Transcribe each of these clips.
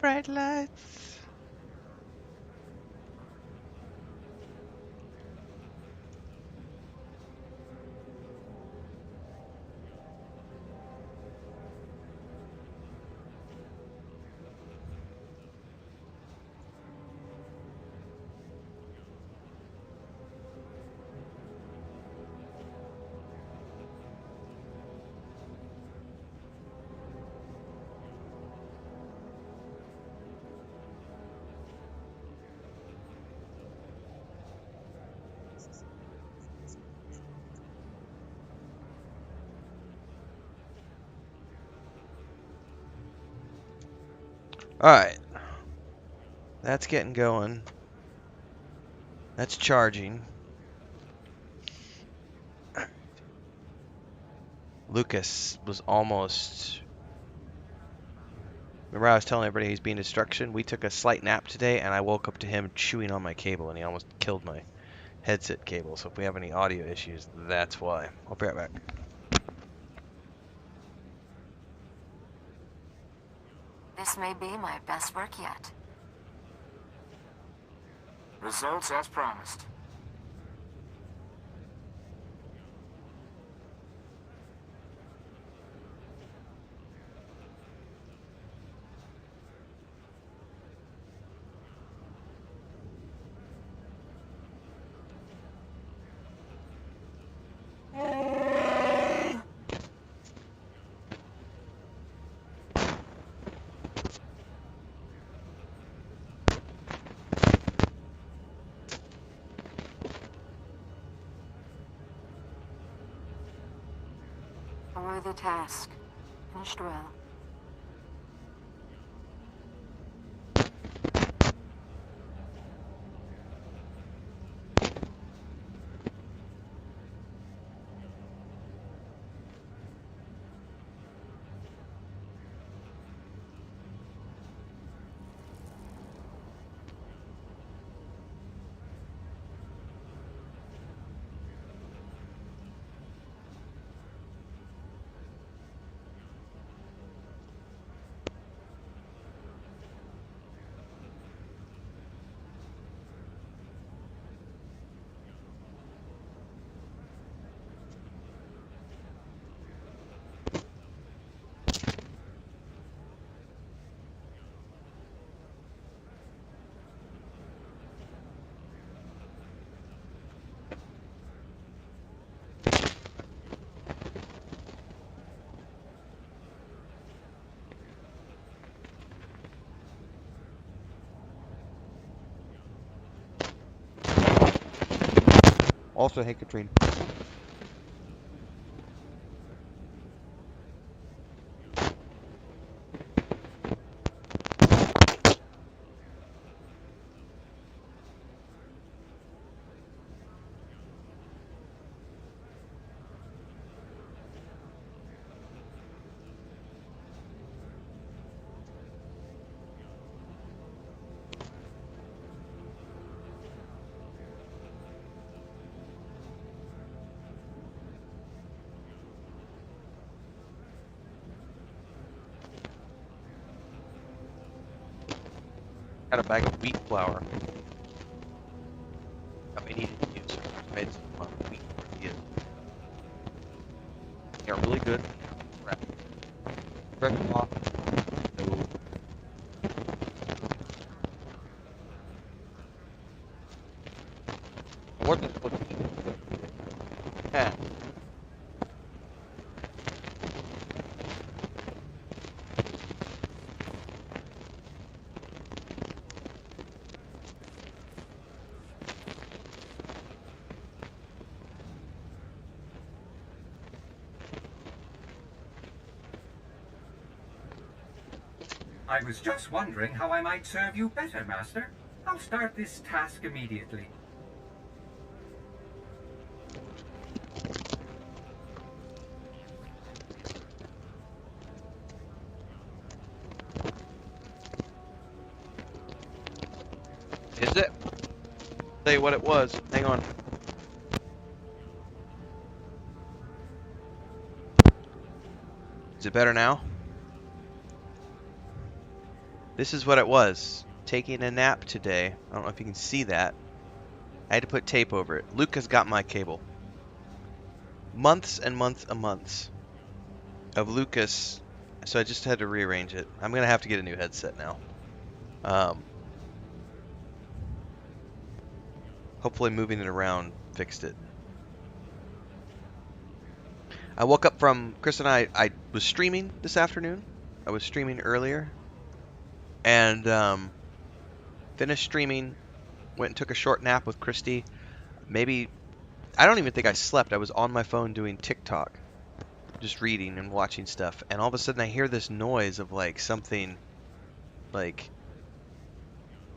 bright lights. Alright. That's getting going. That's charging. Lucas was almost... Remember I was telling everybody he's being destruction? We took a slight nap today, and I woke up to him chewing on my cable, and he almost killed my headset cable. So if we have any audio issues, that's why. I'll be right back. This may be my best work yet. Results as promised. A worthy task. Finished well. Also, hey, Katrine. Got a bag of wheat flour. Got me needed to use. Made some wheat tortillas. They're really good. Fresh off. No. I wasn't supposed to eat it. Yeah. I was just wondering how I might serve you better, Master. I'll start this task immediately. Is it? Tell you what it was. Hang on. Is it better now? This is what it was. Taking a nap today. I don't know if you can see that. I had to put tape over it. Lucas got my cable. Months and months and months of Lucas, so I just had to rearrange it. I'm gonna have to get a new headset now. Hopefully moving it around fixed it. I woke up from, Chris and I was streaming this afternoon. I was streaming earlier. And finished streaming, went and took a short nap with Christy. Maybe, I don't even think I slept. I was on my phone doing TikTok, just reading and watching stuff. And all of a sudden I hear this noise of like something like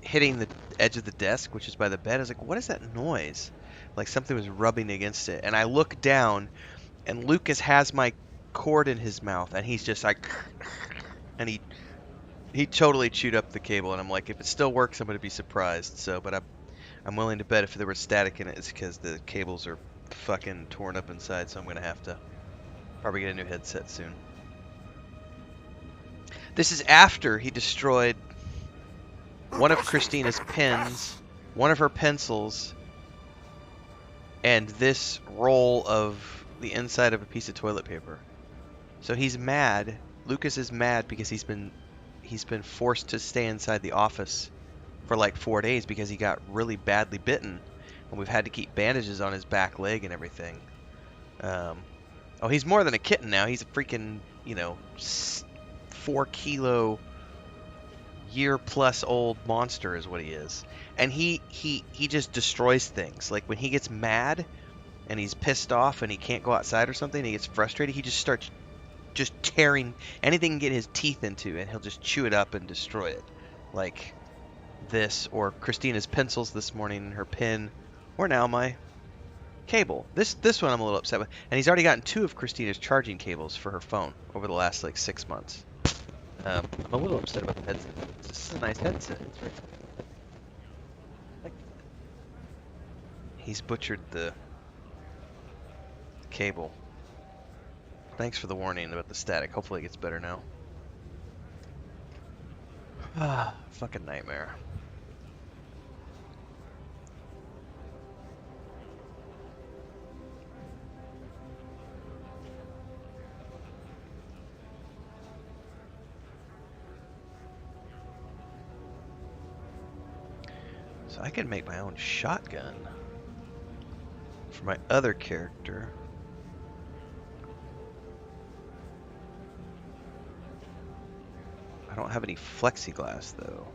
hitting the edge of the desk, which is by the bed. I was like, what is that noise? Like something was rubbing against it. And I look down, and Lucas has my cord in his mouth, and he's just like, and he totally chewed up the cable. And I'm like, if it still works, I'm gonna be surprised. So, but I'm willing to bet if there was static in it, it's because the cables are fucking torn up inside. So I'm gonna have to probably get a new headset soon. This is after he destroyed one of Christina's pens, one of her pencils, and this roll of the inside of a piece of toilet paper. So he's mad. Lucas is mad because he's been forced to stay inside the office for like 4 days because he got really badly bitten, and we've had to keep bandages on his back leg and everything. Oh, he's more than a kitten now. He's a freaking, 4 kilo, year-plus old monster is what he is. And he just destroys things. Like when he gets mad and he's pissed off and he can't go outside or something, and he gets frustrated, he just starts just tearing anything he can get his teeth into, and he'll just chew it up and destroy it. Like this, or Christina's pencils this morning, her pen, or now my cable. This one I'm a little upset with. And he's already gotten 2 of Christina's charging cables for her phone over the last like 6 months. I'm a little upset about the headset. This is a nice headset. It's very He's butchered the cable. Thanks for the warning about the static. Hopefully it gets better now. Ah, fucking nightmare. So I can make my own shotgun for my other character. I don't have any plexiglass though.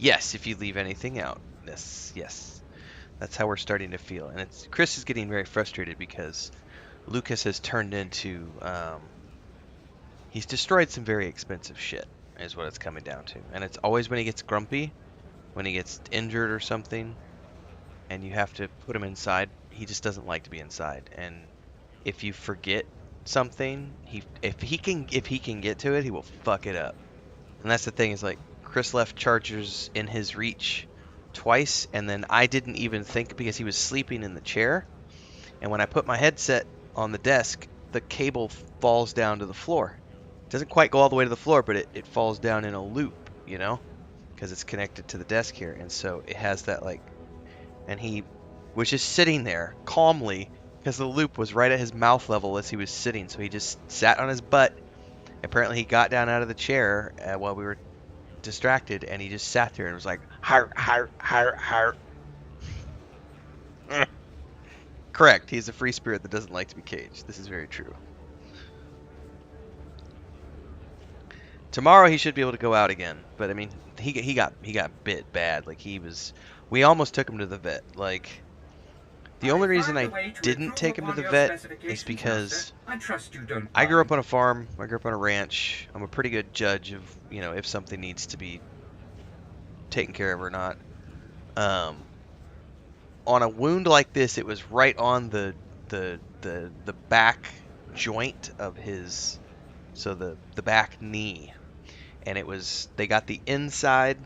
Yes, if you leave anything out. Yes. That's how we're starting to feel. And Chris is getting very frustrated because Lucas has turned into, he's destroyed some very expensive shit, is what it's coming down to. And it's always when he gets grumpy, when he gets injured or something, and you have to put him inside, he just doesn't like to be inside. And if you forget something, if he can get to it, he will fuck it up. And that's the thing, is like, Chris left chargers in his reach twice, and then I didn't even think, because he was sleeping in the chair, and when I put my headset on the desk, the cable falls down to the floor. It doesn't quite go all the way to the floor, but it falls down in a loop, because it's connected to the desk here. And so it has that, like, and he was just sitting there calmly because the loop was right at his mouth level as he was sitting. So he just sat on his butt. Apparently he got down out of the chair while we were distracted, and he just sat there and was like, har, har, har, har. Correct. He's a free spirit that doesn't like to be caged. This is very true. Tomorrow he should be able to go out again, but I mean, he got bit bad. Like we almost took him to the vet. Like The only reason found a I way to didn't take improve him to upon the your vet is specifications, Master. because I trust you don't I grew up mind. on a farm. I grew up on a ranch. I'm a pretty good judge of, if something needs to be taken care of or not. Um, on a wound like this, it was right on the back joint of his, so the back knee, and they got the inside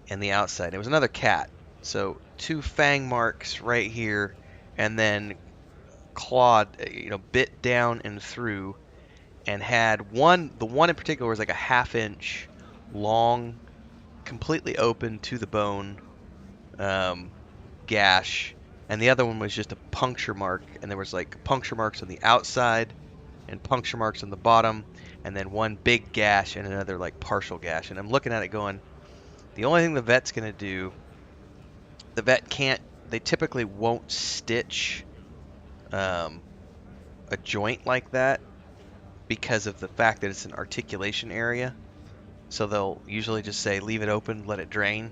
and the outside. It was another cat, so two fang marks right here, and then clawed, bit down and through, and had the one in particular was like a half-inch long, completely open to the bone, um, gash, and the other one was just a puncture mark, and there was like puncture marks on the outside and puncture marks on the bottom, and then one big gash and another like partial gash. And I'm looking at it going, the only thing the vet's gonna do, the vet can't. They typically won't stitch um, a joint like that because of the fact that it's an articulation area. So they'll usually just say leave it open, let it drain,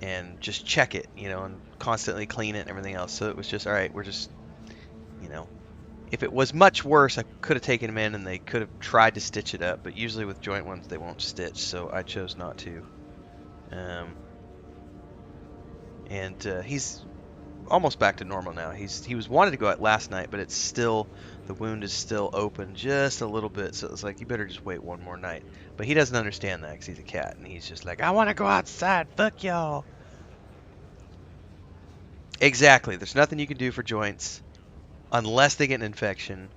and just check it, and constantly clean it and everything else. So it was just, all right, we're just, you know, if it was much worse, I could have taken him in and they could have tried to stitch it up, but usually with joint ones, they won't stitch, so I chose not to. And he's almost back to normal now. He was wanted to go out last night, but the wound is still open just a little bit, so it's like, you better just wait one more night. But he doesn't understand that because he's a cat, and he's just like, I want to go outside, fuck y'all. Exactly. There's nothing you can do for joints unless they get an infection.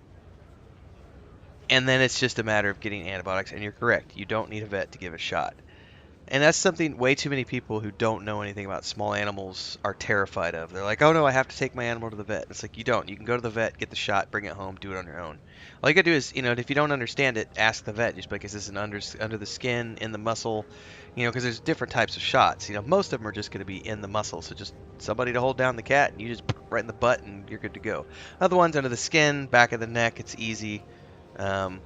And then it's just a matter of getting antibiotics. And you're correct. You don't need a vet to give a shot. And that's something way too many people who don't know anything about small animals are terrified of. They're like, oh no, I have to take my animal to the vet. It's like, you don't. You can go to the vet, get the shot, bring it home, do it on your own. All you gotta do is, if you don't understand it, ask the vet. Just be like, is this under the skin, in the muscle? Because there's different types of shots. Most of them are just gonna be in the muscle. So just somebody to hold down the cat, and you just right in the butt, and you're good to go. Other ones under the skin, back of the neck, it's easy. Um,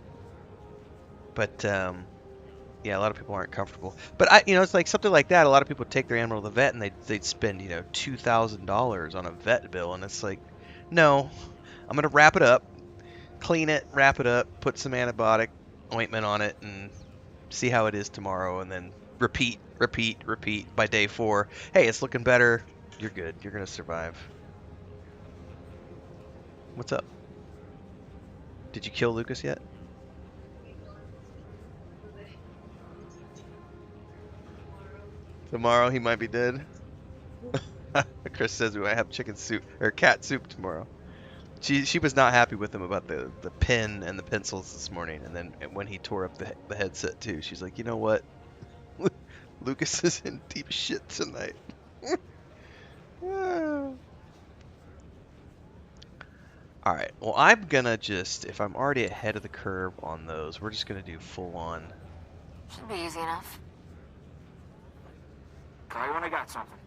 but yeah, a lot of people aren't comfortable. But it's like something like that. A lot of people take their animal to the vet and they'd spend $2,000 on a vet bill, and it's like, no, I'm gonna wrap it up, clean it, wrap it up, put some antibiotic ointment on it, and see how it is tomorrow, and then repeat, repeat, repeat. By day 4, hey, it's looking better. You're good. You're gonna survive. What's up? Did you kill Lucas yet? Tomorrow he might be dead. Chris says we might have chicken soup or cat soup tomorrow. She was not happy with him about the pen and the pencils this morning, and then when he tore up the headset too, she's like, you know what? Lucas is in deep shit tonight. All right. Well, I'm gonna just, if I'm already ahead of the curve on those, we're just gonna do full on. Should be easy enough. Call you when I got something.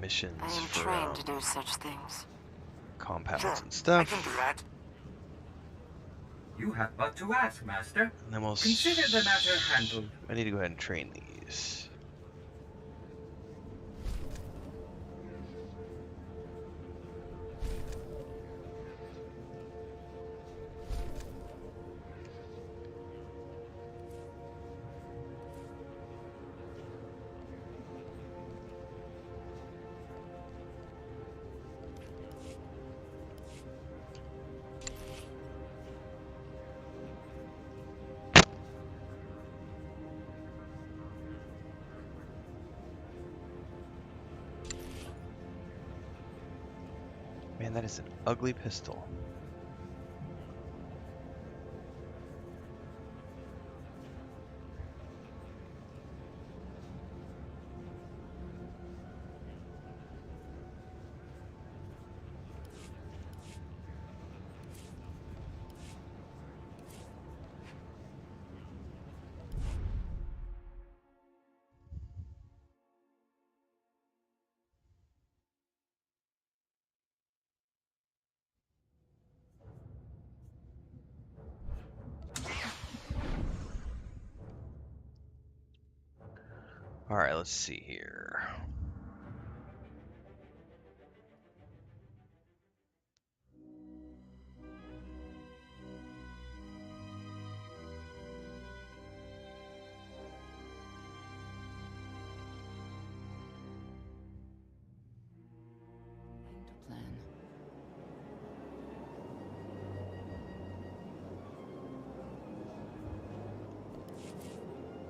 Missions I am for trained to do such things. compounds Sure, and I stuff. can do that. You have but to ask, Master. And then we'll Consider the matter handled. I need to go ahead and train these. Man, that is an ugly pistol. All right, let's see here.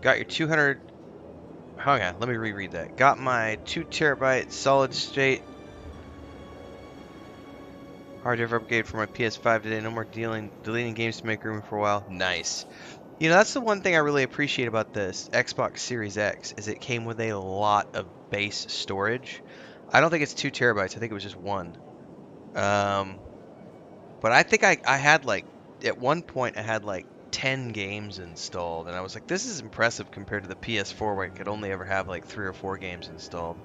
Got your 200. Hang on, let me reread that. Got my 2 terabyte solid state hard drive upgrade for my PS5 today. No more deleting games to make room for a while. Nice. You know, that's the one thing I really appreciate about this Xbox Series X is it came with a lot of base storage. I don't think it's 2 terabytes. I think it was just 1. But I think I had like at one point I had like 10 games installed, and I was like, this is impressive compared to the PS4 where I could only ever have like 3 or 4 games installed.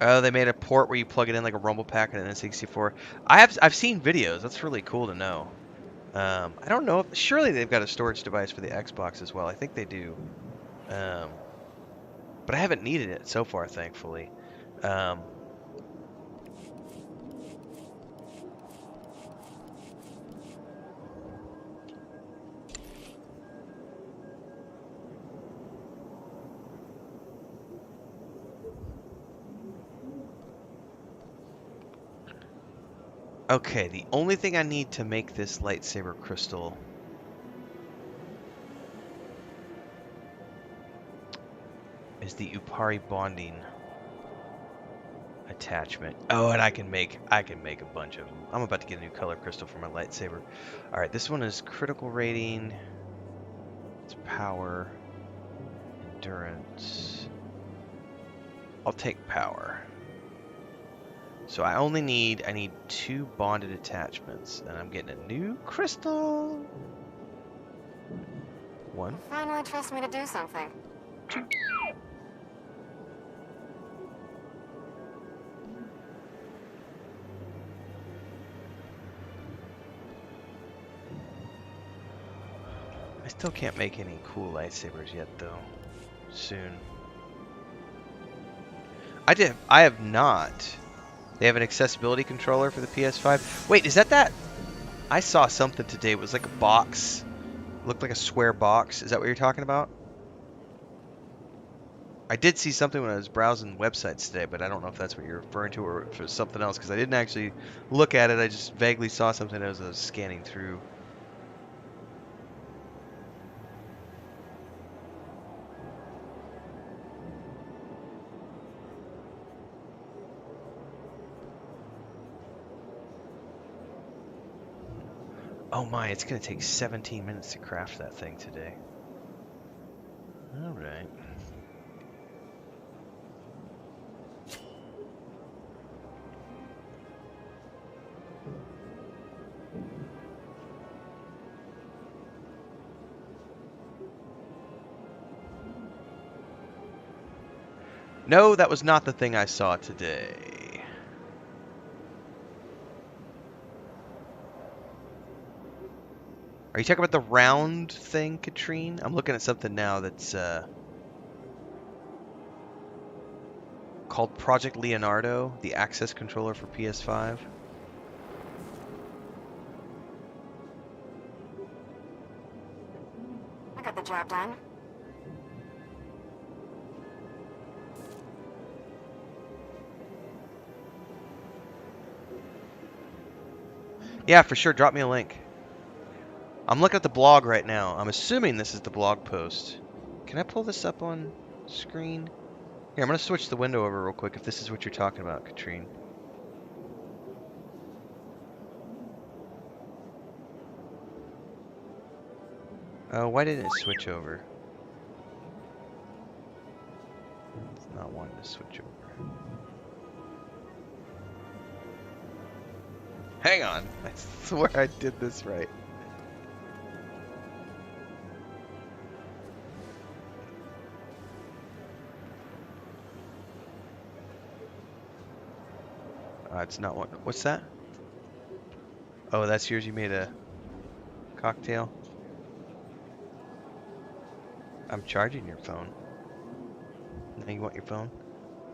Oh, they made a port where you plug it in like a Rumble Pack and an N64. I've seen videos. That's really cool to know. I don't know if surely they've got a storage device for the Xbox as well. I think they do. But I haven't needed it so far, thankfully. Okay, the only thing I need to make this lightsaber crystal is the Upari bonding attachment. Oh, and I can make a bunch of them. I'm about to get a new color crystal for my lightsaber. All right, this one is critical rating. It's power, endurance. I'll take power. So I need 2 bonded attachments, and I'm getting a new crystal. 1. Finally trust me to do something. 2. I still can't make any cool lightsabers yet, though. Soon. I have not. They have an accessibility controller for the PS5. Wait, is that? I saw something today. It was like a box. It looked like a square box. Is that what you're talking about? I did see something when I was browsing websites today, but I don't know if that's what you're referring to or if it's something else, because I didn't actually look at it. I just vaguely saw something as I was scanning through. Oh my, it's going to take 17 minutes to craft that thing today. Alright. No, that was not the thing I saw today. Are you talking about the round thing, Katrine? I'm looking at something now that's called Project Leonardo, the access controller for PS5. I got the job done. Yeah, for sure. Drop me a link. I'm looking at the blog right now. I'm assuming this is the blog post. Can I pull this up on screen? Here, I'm going to switch the window over real quick if this is what you're talking about, Katrine. Oh, why didn't it switch over? It's not wanting to switch over. Hang on. I swear I did this right. It's not what. What's that? Oh, that's yours. You made a cocktail. I'm charging your phone. Now you want your phone?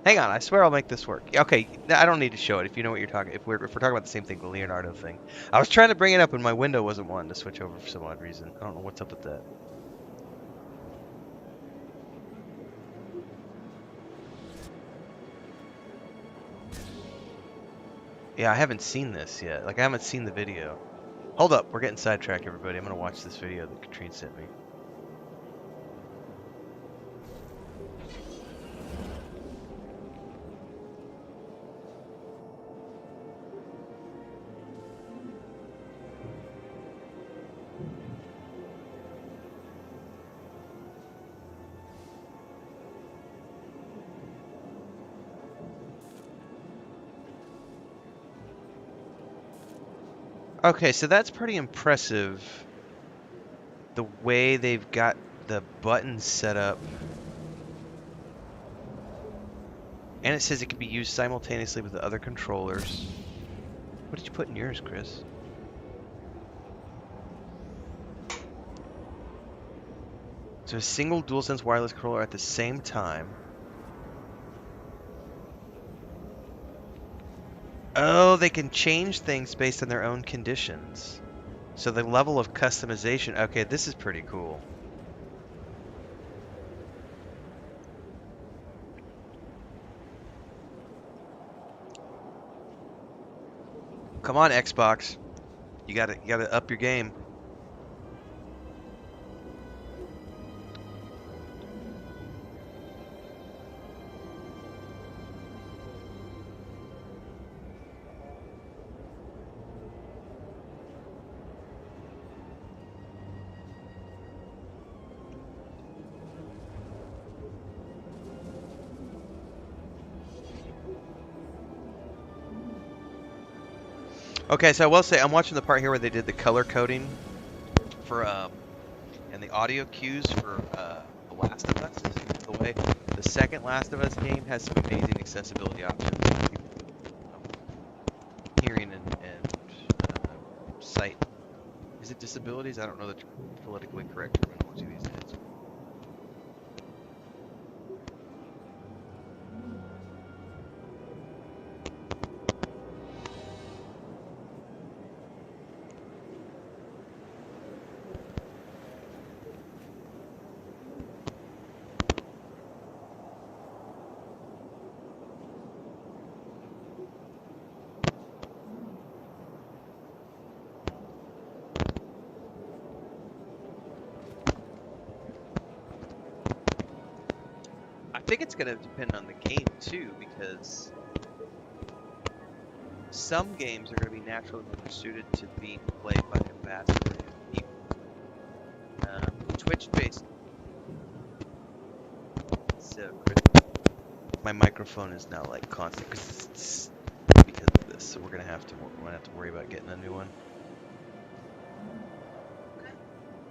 Hang on. I swear I'll make this work. Okay, I don't need to show it if you know what you're talking. If we're talking about the same thing, the Leonardo thing. I was trying to bring it up and my window wasn't wanting to switch over for some odd reason. I don't know what's up with that. Yeah, I haven't seen this yet. Like, I haven't seen the video. Hold up, we're getting sidetracked, everybody. I'm gonna watch this video that Katrine sent me. Okay, so that's pretty impressive. The way they've got the buttons set up. And it says it can be used simultaneously with the other controllers. What did you put in yours, Chris? So a single DualSense wireless controller at the same time. Oh, they can change things based on their own conditions. So the level of customization, okay, this is pretty cool. Come on, Xbox. You gotta up your game. Okay, so I will say I'm watching the part here where they did the color coding for and the audio cues for The Last of Us. The way the second Last of Us game has some amazing accessibility options. Hearing and sight. Is it disabilities? I don't know the politically correct terminology these days. I think it's going to depend on the game too, because some games are going to be naturally more suited to being played by a vast array of people. Twitch-based. So my microphone is now like constant because of this, so we're gonna have to worry about getting a new one.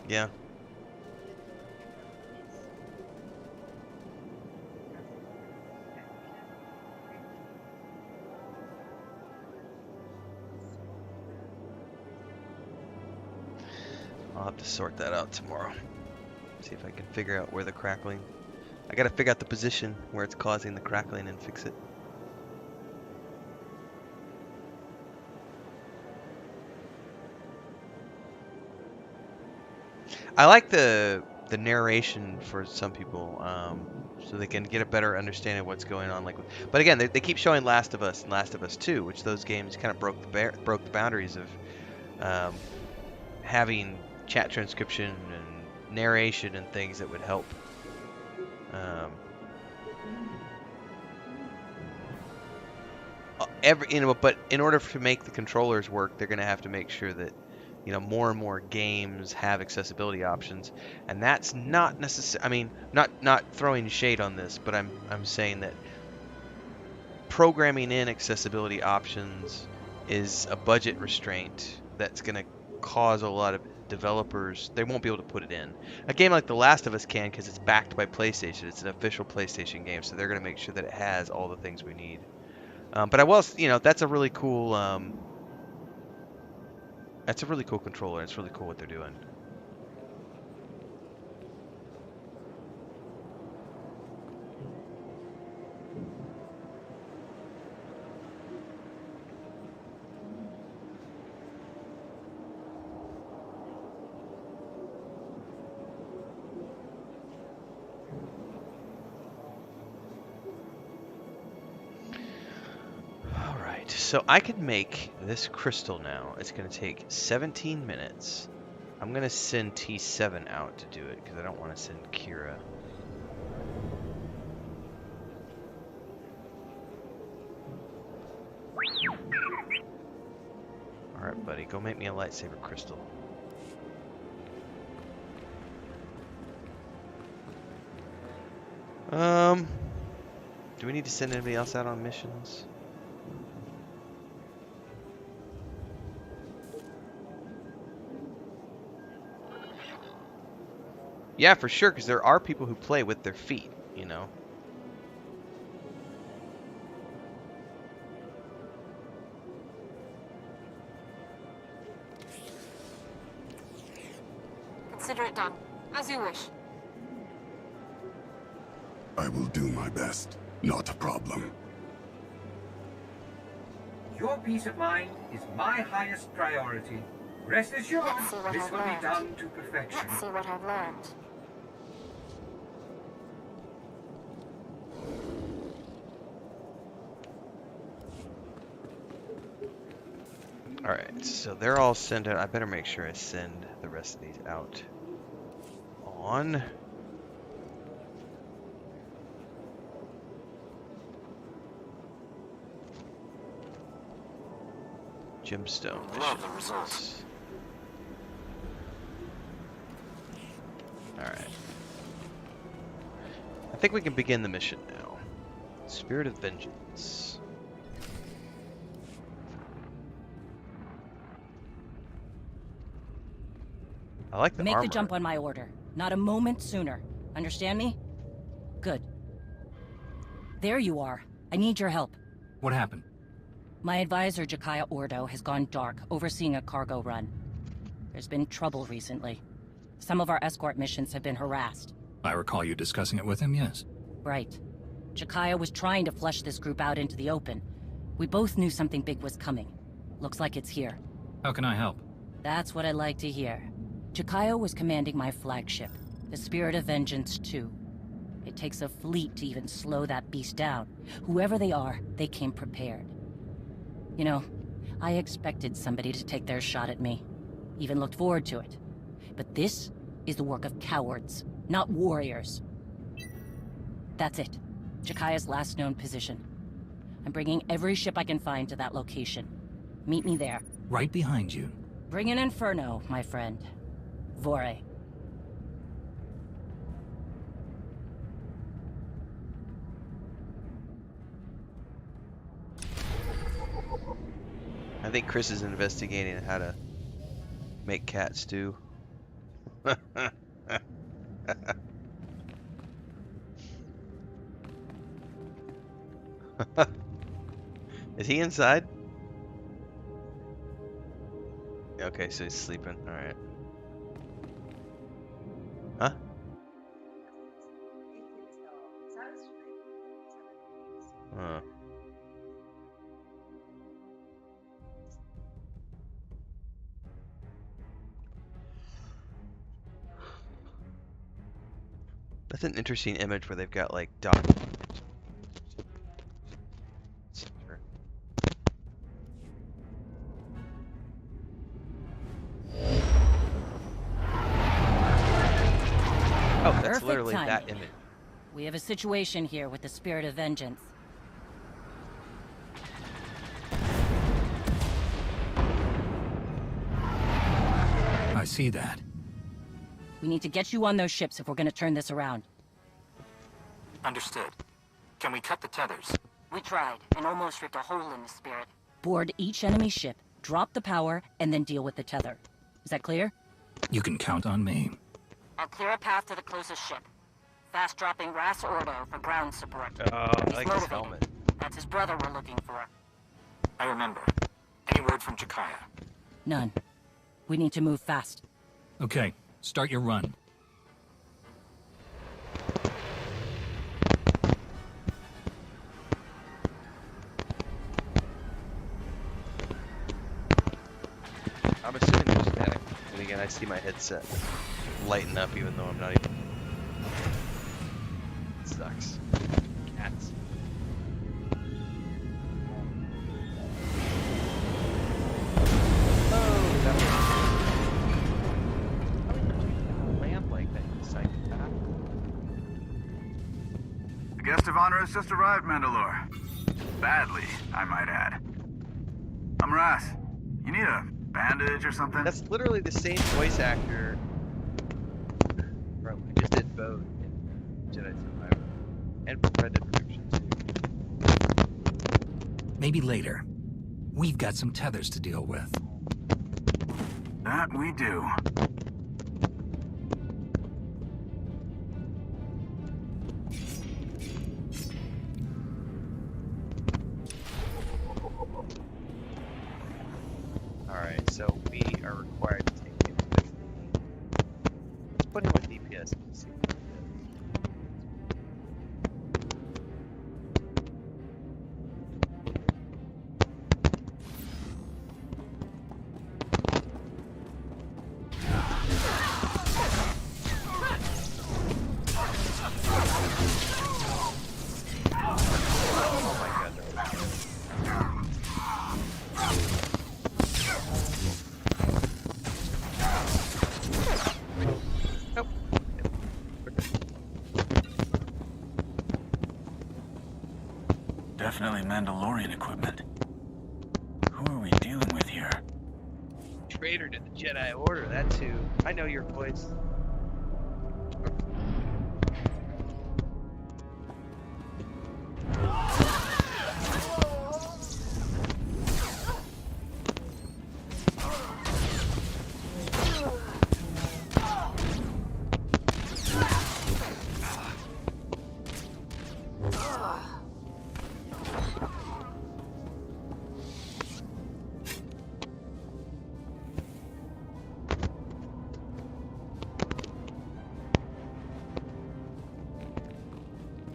Yeah. I'll have to sort that out tomorrow. See if I can figure out where the crackling... I gotta figure out the position where it's causing the crackling and fix it. I like the narration for some people, so they can get a better understanding of what's going on. But again, they keep showing Last of Us and Last of Us 2, which those games kind of broke the boundaries of having chat transcription and narration and things that would help. But in order to make the controllers work, they're going to have to make sure that more and more games have accessibility options, and that's not necessary. I mean, not throwing shade on this, but I'm saying that programming in accessibility options is a budget restraint that's going to cause a lot of developers, they won't be able to put it in. A game like The Last of Us can, because it's backed by PlayStation. It's an official PlayStation game, so they're going to make sure that it has all the things we need. But I will, that's a really cool. That's a really cool controller. It's really cool what they're doing. So I could make this crystal now. It's going to take 17 minutes. I'm going to send T7 out to do it because I don't want to send Kira. Alright, buddy. Go make me a lightsaber crystal. Do we need to send anybody else out on missions? Yeah, for sure, because there are people who play with their feet, you know. Consider it done. As you wish. I will do my best. Not a problem. Your peace of mind is my highest priority. Rest assured, Let's see what this I've will be learned. done to perfection. Let's see what I've learned. Alright, so they're all sent out. I better make sure I send the rest of these out on. Gemstone Love the missions. results. Alright. I think we can begin the mission now. Spirit of Vengeance. I like the Make armor. the jump on my order. Not a moment sooner. Understand me? Good. There you are. I need your help. What happened? My advisor, Jakaya Ordo, has gone dark, overseeing a cargo run. There's been trouble recently. Some of our escort missions have been harassed. I recall you discussing it with him, yes. Right. Jakaya was trying to flush this group out into the open. We both knew something big was coming. Looks like it's here. How can I help? That's what I like to hear. Jakaya was commanding my flagship, the Spirit of Vengeance 2. It takes a fleet to even slow that beast down. Whoever they are, they came prepared. You know, I expected somebody to take their shot at me. Even looked forward to it. But this is the work of cowards, not warriors. That's it. Jakaya's last known position. I'm bringing every ship I can find to that location. Meet me there. Right behind you. Bring an inferno, my friend. Vore. I think Chris is investigating how to make cat stew. Is he inside? Okay, so he's sleeping. Alright. Huh? Huh. That's an interesting image where they've got like Oh, that's Perfect literally timing. that image. We have a situation here with the Spirit of Vengeance. I see that. We need to get you on those ships if we're gonna turn this around. Understood. Can we cut the tethers? We tried, and almost ripped a hole in the Spirit. Board each enemy ship, drop the power, and then deal with the tether. Is that clear? You can count on me. I'll clear a path to the closest ship. Fast-dropping Ras Ordo for ground support. Oh, I He's like his motivated. helmet. That's his brother we're looking for. I remember. Any word from Jakaya? None. We need to move fast. Okay, start your run. I'm assuming there's static. And again, I see my headset lighten up even though I'm not even... It sucks. Cats. guest of honor has just arrived, Mandalore. Badly, I might add. I'm Ras. You need a bandage or something? That's literally the same voice actor who just did both in Jedi Survivor and for Red Dead Redemption 2. Maybe later. We've got some tethers to deal with. That we do. Alright, so we are required to take him with me. Let's put him with DPS and see what he does. Oh my god, they're Nope. Definitely Mandalorian equipment. Who are we dealing with here? Traitor to the Jedi Order, that too. I know your voice.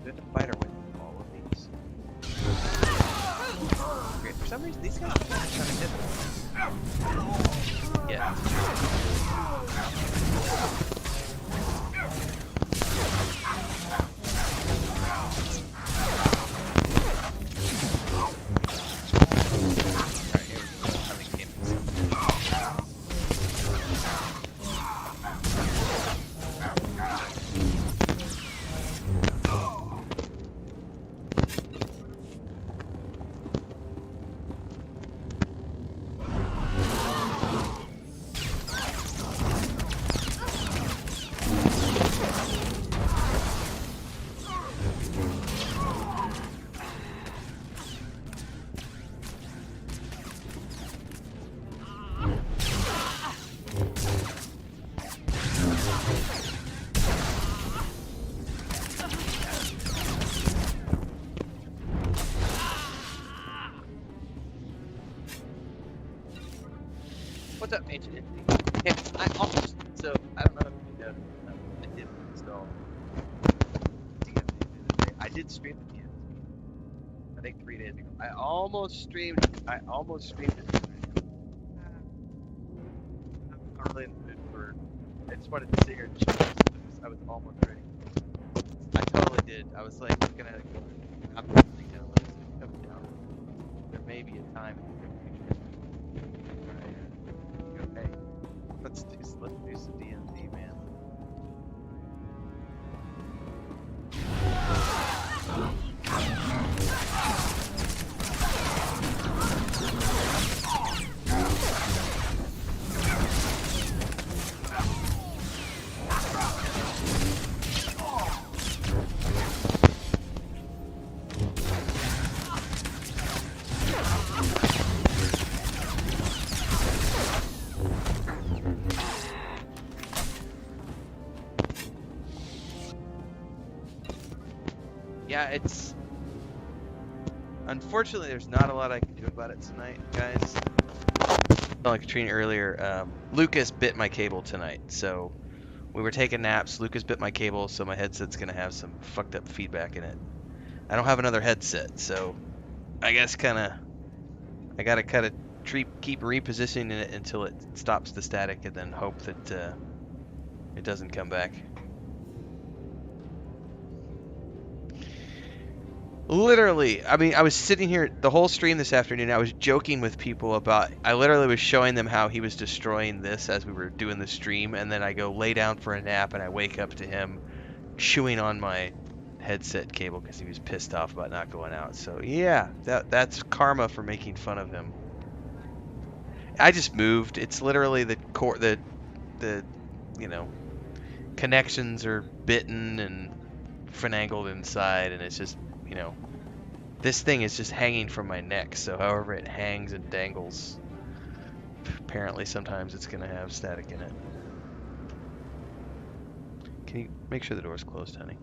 We have to fight our way through all of these. Okay, for some reason these guys are trying to hit us. Yeah. Alright, here we go. How many came in? What's up, Ancient Entity? Yeah, I almost, so, I don't know if you know, I did install DMZ the other day. I did stream the DMZ, I think 3 days ago. I almost streamed it tonight. I'm really in the mood for, I just wanted to sit here and chill. I was almost ready. I totally did. I was like looking at it going, I'm really gonna let this come down. There may be a time in the future. Hey, let's do some DMZ, man. Yeah, it's... Unfortunately, there's not a lot I can do about it tonight, guys. Like Katrina earlier, Lucas bit my cable tonight, so we were taking naps. Lucas bit my cable, so my headset's gonna have some fucked up feedback in it. I don't have another headset, so I guess I gotta keep repositioning it until it stops the static, and then hope that it doesn't come back. Literally, I mean, I was sitting here the whole stream this afternoon. I was joking with people about, I literally was showing them how he was destroying this as we were doing the stream, and then I go lay down for a nap and I wake up to him chewing on my headset cable because he was pissed off about not going out. So yeah, that's karma for making fun of him. I just moved. It's literally the core, the you know, connections are bitten and finagled inside, and it's just, you know, this thing is just hanging from my neck. So however it hangs and dangles, apparently sometimes it's gonna have static in it. Can you make sure the door's closed, honey?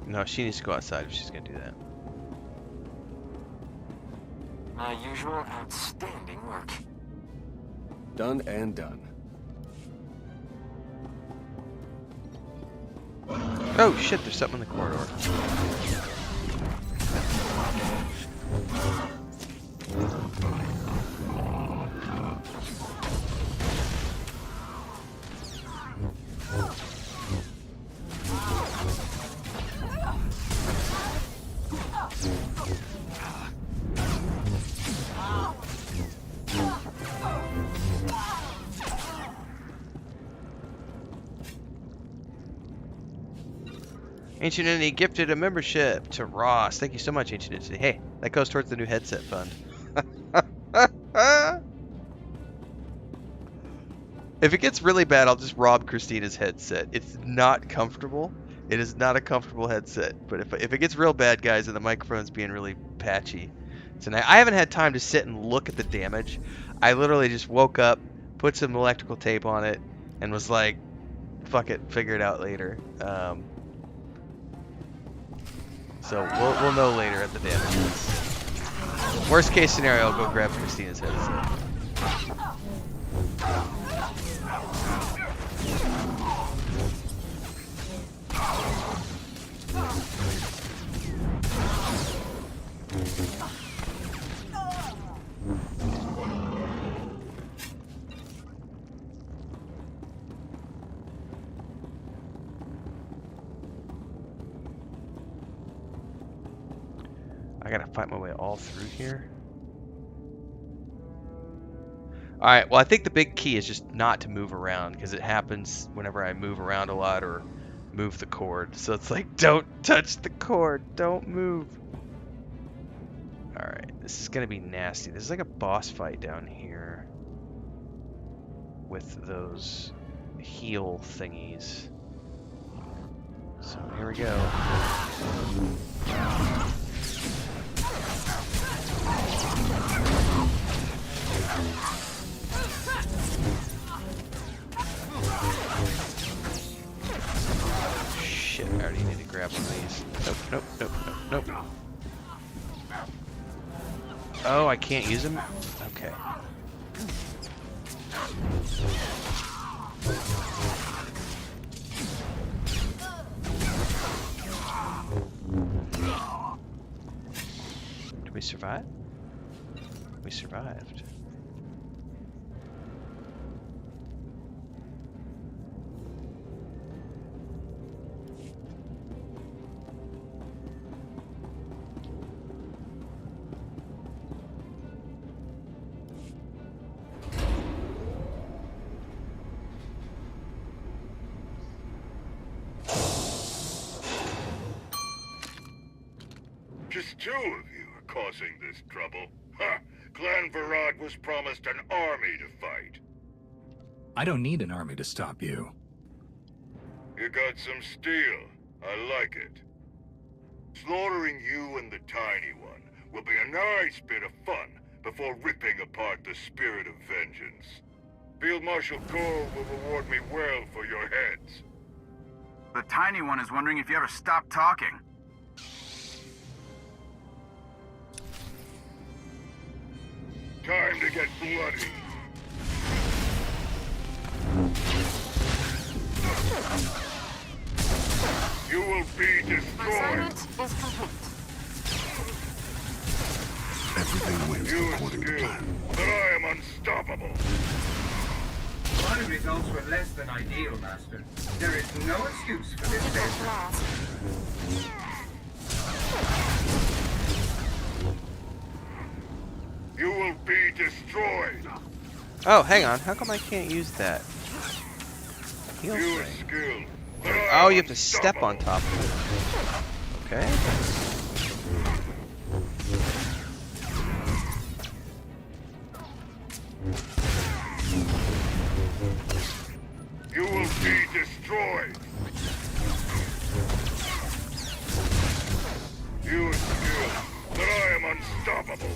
No, she needs to go outside if she's gonna do that. My usual outstanding work. Done and done. Oh shit, there's something in the corridor. Ancient Entity gifted a membership to Ross. Thank you so much, Ancient Entity. Hey, that goes towards the new headset fund. If it gets really bad, I'll just rob Christina's headset. It's not comfortable. It is not a comfortable headset. But if it gets real bad, guys, and the microphone's being really patchy tonight, I haven't had time to sit and look at the damage. I literally just woke up, put some electrical tape on it, and was like, fuck it, figure it out later. So we'll know later at the damage is. Worst case scenario, I'll go grab Christina's headset. I gotta fight my way all through here. Alright, well I think the big key is just not to move around, because it happens whenever I move around a lot or move the cord. So it's like, don't touch the cord, don't move. Alright, this is gonna be nasty. This is like a boss fight down here with those heal thingies. So here we go. Shit, I already need to grab one of these. Nope, nope, nope, nope, nope. Oh, I can't use them? Okay. Did we survive? We survived. Just two of you are causing this trouble. Ha! Clan Varad was promised an army to fight. I don't need an army to stop you. You got some steel. I like it. Slaughtering you and the Tiny One will be a nice bit of fun before ripping apart the spirit of vengeance. Field Marshal Cole will reward me well for your heads. The Tiny One is wondering if you ever stop talking. Time to get bloody. You will be destroyed. Assignment is complete. Everything went You according to skill, plan. but I am unstoppable. My results were less than ideal, Master. There is no excuse for this failure. You will be destroyed. Oh, hang on. How come I can't use that? Heal You thing. skill, but I Oh, am you have to step on unstoppable. top of it. Okay. You will be destroyed. You skill, but I am unstoppable.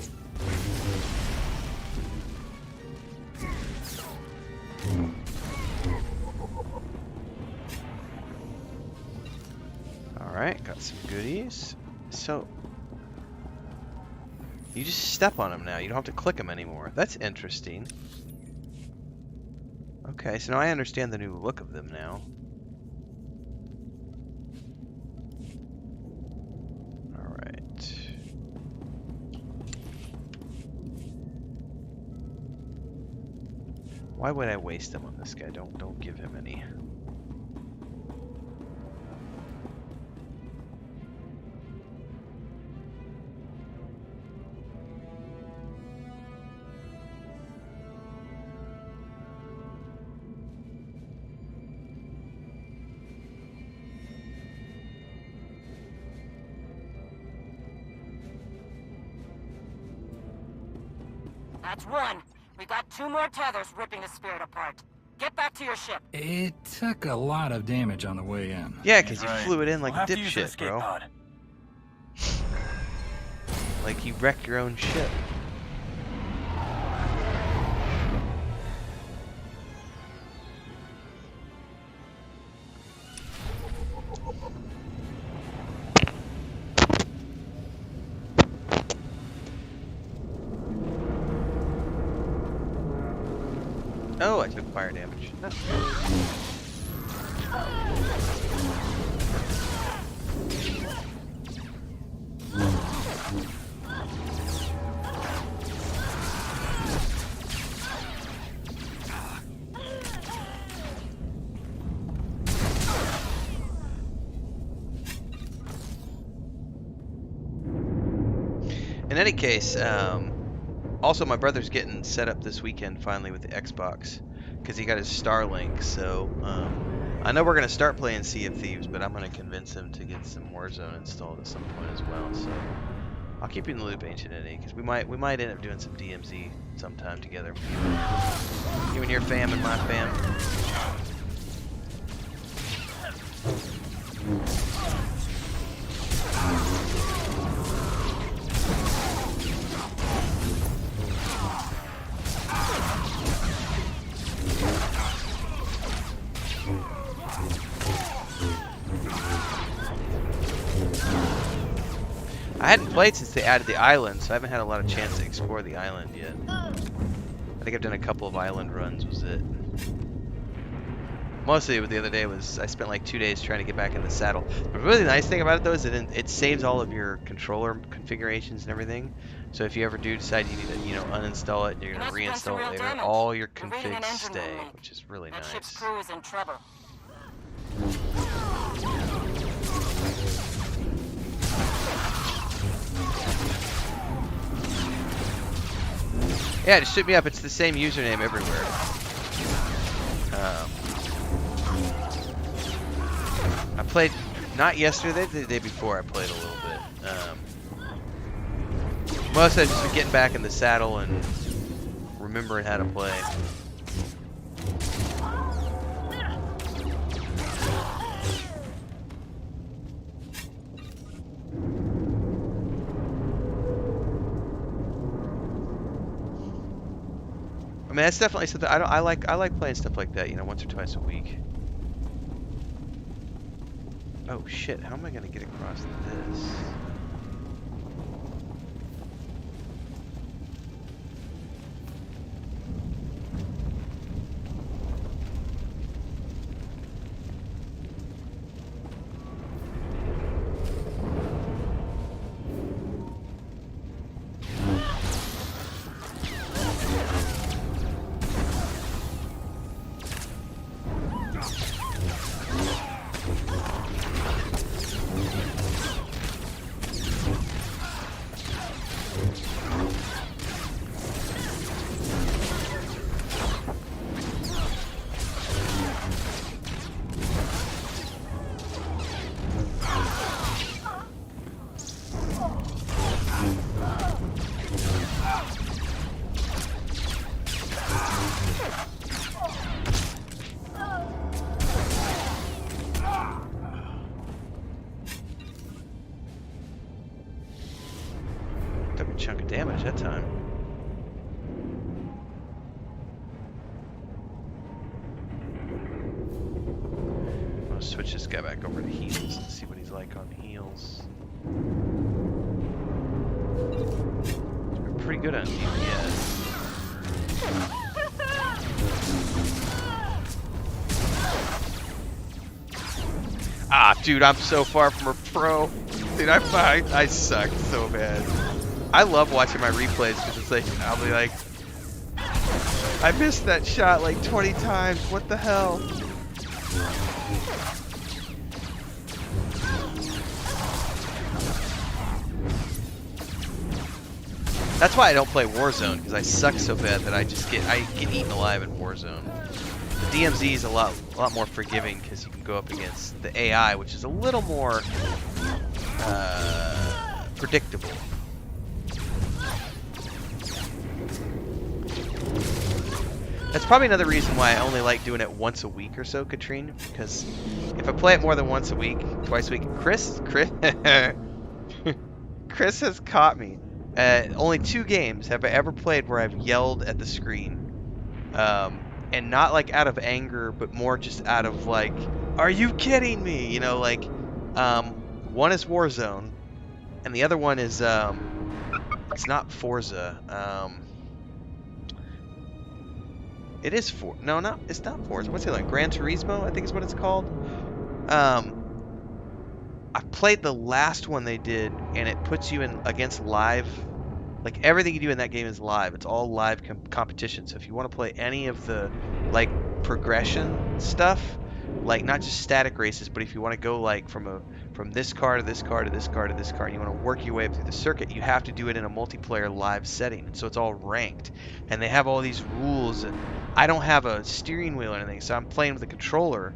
Alright, got some goodies. So, you just step on them now. You don't have to click them anymore. That's interesting. Okay, so now I understand the new look of them now. Alright. Why would I waste them on this guy? Don't give him any. That's one. We got 2 more tethers ripping the spirit apart. Get back to your ship. It took a lot of damage on the way in. Yeah, because you Right. flew it in like We'll a have to use an dipshit, escape bro. pod. Like you wreck your own ship. Oh, I took fire damage. That's in any case, also my brother's getting set up this weekend finally with the Xbox because he got his Starlink. So I know we're gonna start playing Sea of Thieves, but I'm gonna convince him to get some Warzone installed at some point as well. So I'll keep you in the loop, Ancient Eddie, because we might end up doing some DMZ sometime together. You and your fam and my fam. I hadn't played since they added the island, so I haven't had a lot of chance to explore the island yet. I think I've done a couple of island runs, was it. Mostly the other day was I spent like 2 days trying to get back in the saddle. The really nice thing about it though is that it saves all of your controller configurations and everything. So if you ever do decide you need to, uninstall it and you're gonna reinstall it later, all your configs stay, which is really That ship's nice. crew is in trouble. Yeah, just shoot me up. It's the same username everywhere. I played, not yesterday, the day before I played a little bit. Mostly I've just been getting back in the saddle and remembering how to play. I mean, that's definitely something I like playing stuff like that, once or twice a week. Oh shit, how am I gonna get across this? chunk of damage that time. I'm gonna switch this guy back over to heals and see what he's like on heals. He's been pretty good on DPS. Ah, dude, I'm so far from a pro. Dude, I suck so bad. I love watching my replays because it's like, I'll be like, I missed that shot like 20 times. What the hell? That's why I don't play Warzone, because I suck so bad that I get eaten alive in Warzone. The DMZ is a lot more forgiving because you can go up against the AI, which is a little more predictable. That's probably another reason why I only like doing it once a week or so, Katrine, because if I play it more than once a week, twice a week, Chris has caught me. Only 2 games have I ever played where I've yelled at the screen, and not like out of anger, but more just out of like, are you kidding me? You know, like, one is Warzone, and the other one is, it's not Forza. It is it's not Forza. What's it like? Gran Turismo, I think is what it's called. I played the last one they did, and it puts you in against live. Like, everything you do in that game is live. It's all live competition. So if you want to play any of the, like, progression stuff, like, not just static races, but if you want to go, like, from this car to this car to this car to this car, and you want to work your way up through the circuit, you have to do it in a multiplayer live setting. And so it's all ranked. And they have all these rules, and I don't have a steering wheel or anything, so I'm playing with a controller.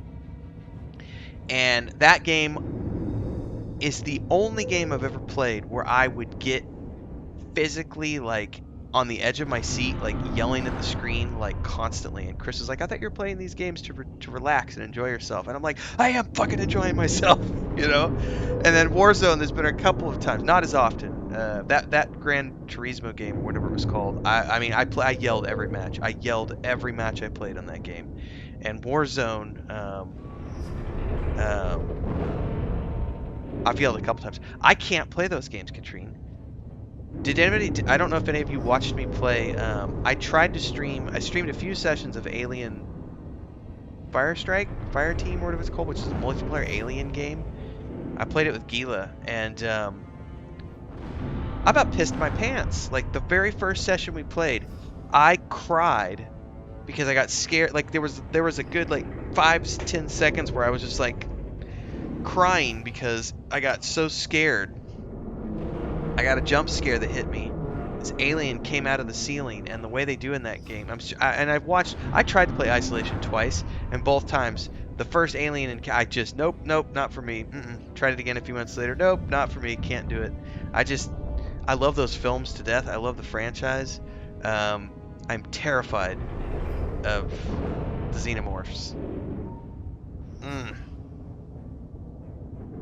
And that game is the only game I've ever played where I would get physically, like, on the edge of my seat, like, yelling at the screen, like, constantly. And Chris was like, I thought you were playing these games to relax and enjoy yourself. And I'm like, I am fucking enjoying myself, you know? And then Warzone, there's been a couple of times, not as often, that Gran Turismo game, or whatever it was called, I yelled every match. I yelled every match I played on that game. And Warzone, I've yelled a couple times. I can't play those games, Katrine. Did anybody? I don't know if any of you watched me play. I tried to stream. I streamed a few sessions of Alien Fireteam, or whatever it's called, which is a multiplayer Alien game. I played it with Gila, and I about pissed my pants. Like, the very first session we played, I cried because I got scared. Like, there was a good, like, 5-10 seconds where I was just like crying because I got so scared. I got a jump scare that hit me. This alien came out of the ceiling, and the way they do in that game, I tried to play Isolation twice, and both times, the first alien, and I just, nope, not for me. Tried it again a few months later. Nope, not for me. Can't do it. I love those films to death. I love the franchise. I'm terrified of the xenomorphs.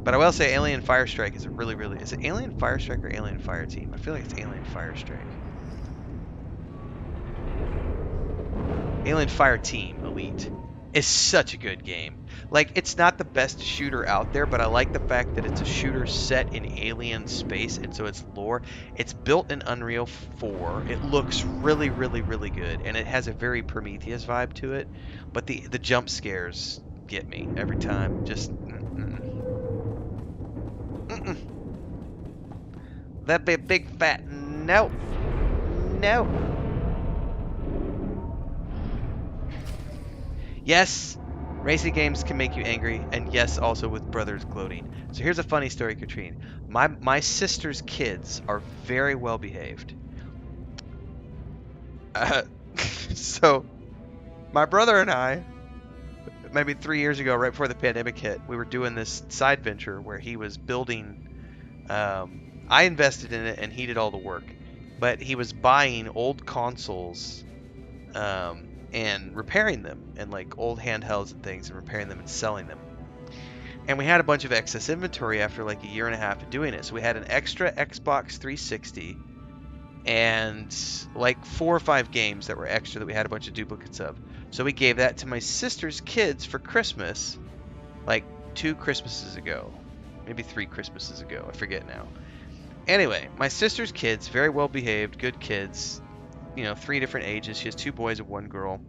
But I will say Alien Firestrike is a really, is it Alien Firestrike or Alien Fireteam? I feel like it's Alien Firestrike. Alien Fireteam Elite is such a good game. Like, it's not the best shooter out there, but I like the fact that it's a shooter set in alien space, and so it's lore. It's built in Unreal 4. It looks really, really good, and it has a very Prometheus vibe to it. But the jump scares get me every time. Just that'd be a big fat no. Yes, racing games can make you angry, and yes, also with brothers gloating. So here's a funny story, Katrine. My sister's kids are very well behaved. So my brother and I, maybe 3 years ago, right before the pandemic hit, we were doing this side venture where he was building. I invested in it, and he did all the work. But he was buying old consoles and repairing them, and like old handhelds and things, and repairing them and selling them. And we had a bunch of excess inventory after like a year and a half of doing it. So we had an extra Xbox 360 and like 4 or 5 games that were extra that we had a bunch of duplicates of. So we gave that to my sister's kids for Christmas, like 2 Christmases ago, maybe 3 Christmases ago, I forget now. Anyway, my sister's kids, very well behaved, good kids, 3 different ages. She has 2 boys and 1 girl.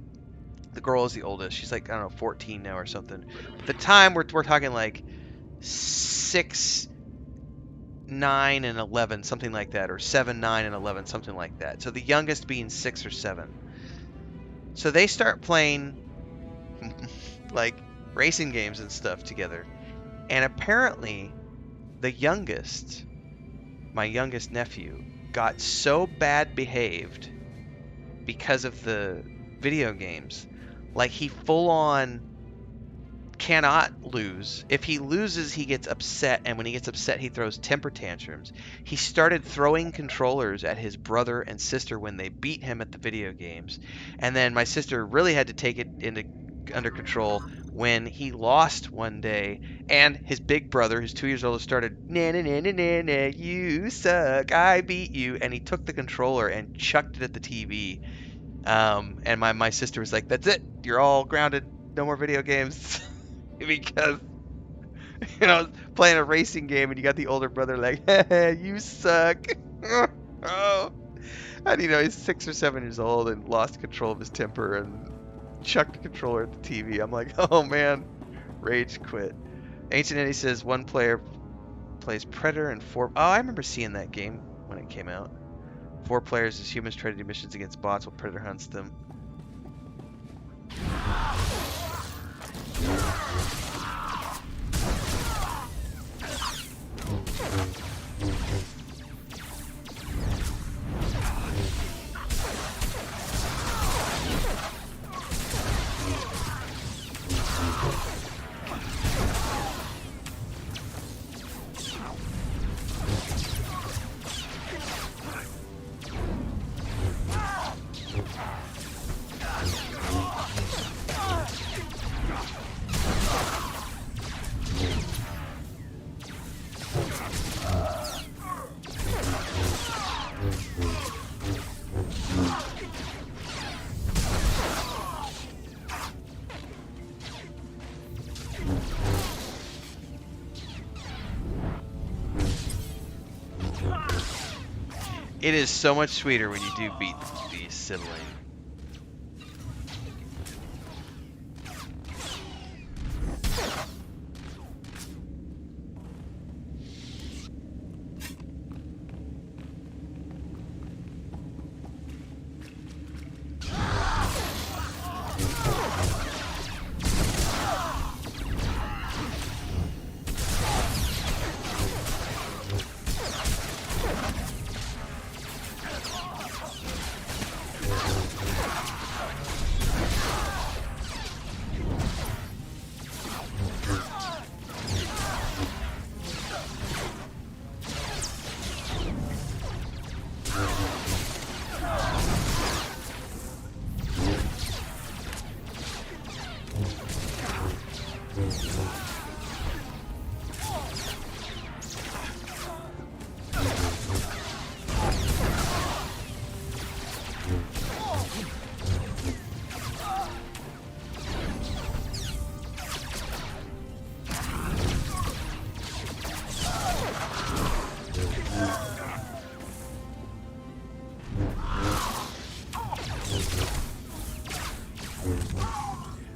The girl is the oldest. She's like, I don't know, 14 now or something. At the time, we're talking like 6, 9, and 11, something like that, or 7, 9, and 11, something like that. So the youngest being 6 or 7. So they start playing like racing games and stuff together. And apparently, the youngest, my youngest nephew, got so bad behaved because of the video games. Like, he full on cannot lose. If he loses, he gets upset, and when he gets upset, he throws temper tantrums. He started throwing controllers at his brother and sister when they beat him at the video games. And then my sister really had to take it under control when he lost one day, and his big brother, who's 2 years old, started, na na na na na na, you suck, I beat you, and he took the controller and chucked it at the TV. And my sister was like, that's it, you're all grounded, no more video games. Because, playing a racing game and you got the older brother like, you suck. Oh. And he's 6 or 7 years old and lost control of his temper and chucked the controller at the TV. I'm like, oh man, rage quit. Ancient Eddie says 1 player plays Predator and 4. Oh, I remember seeing that game when it came out. 4 players as humans try to do missions against bots while Predator hunts them. It is so much sweeter when you do beat the sibling.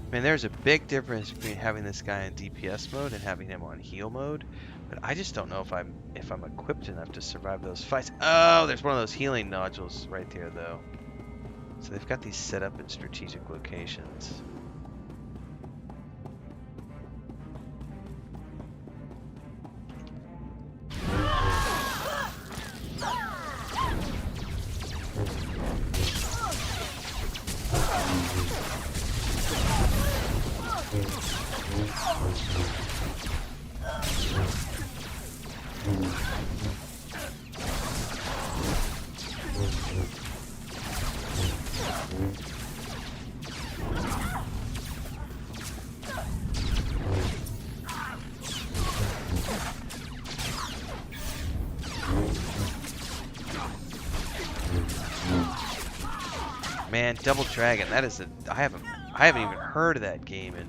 I mean, there's a big difference between having this guy in DPS mode and having him on heal mode, but I just don't know if I'm equipped enough to survive those fights. Oh, there's one of those healing nodules right there, though. So they've got these set up in strategic locations. Man, Double Dragon, that is I haven't even heard of that game in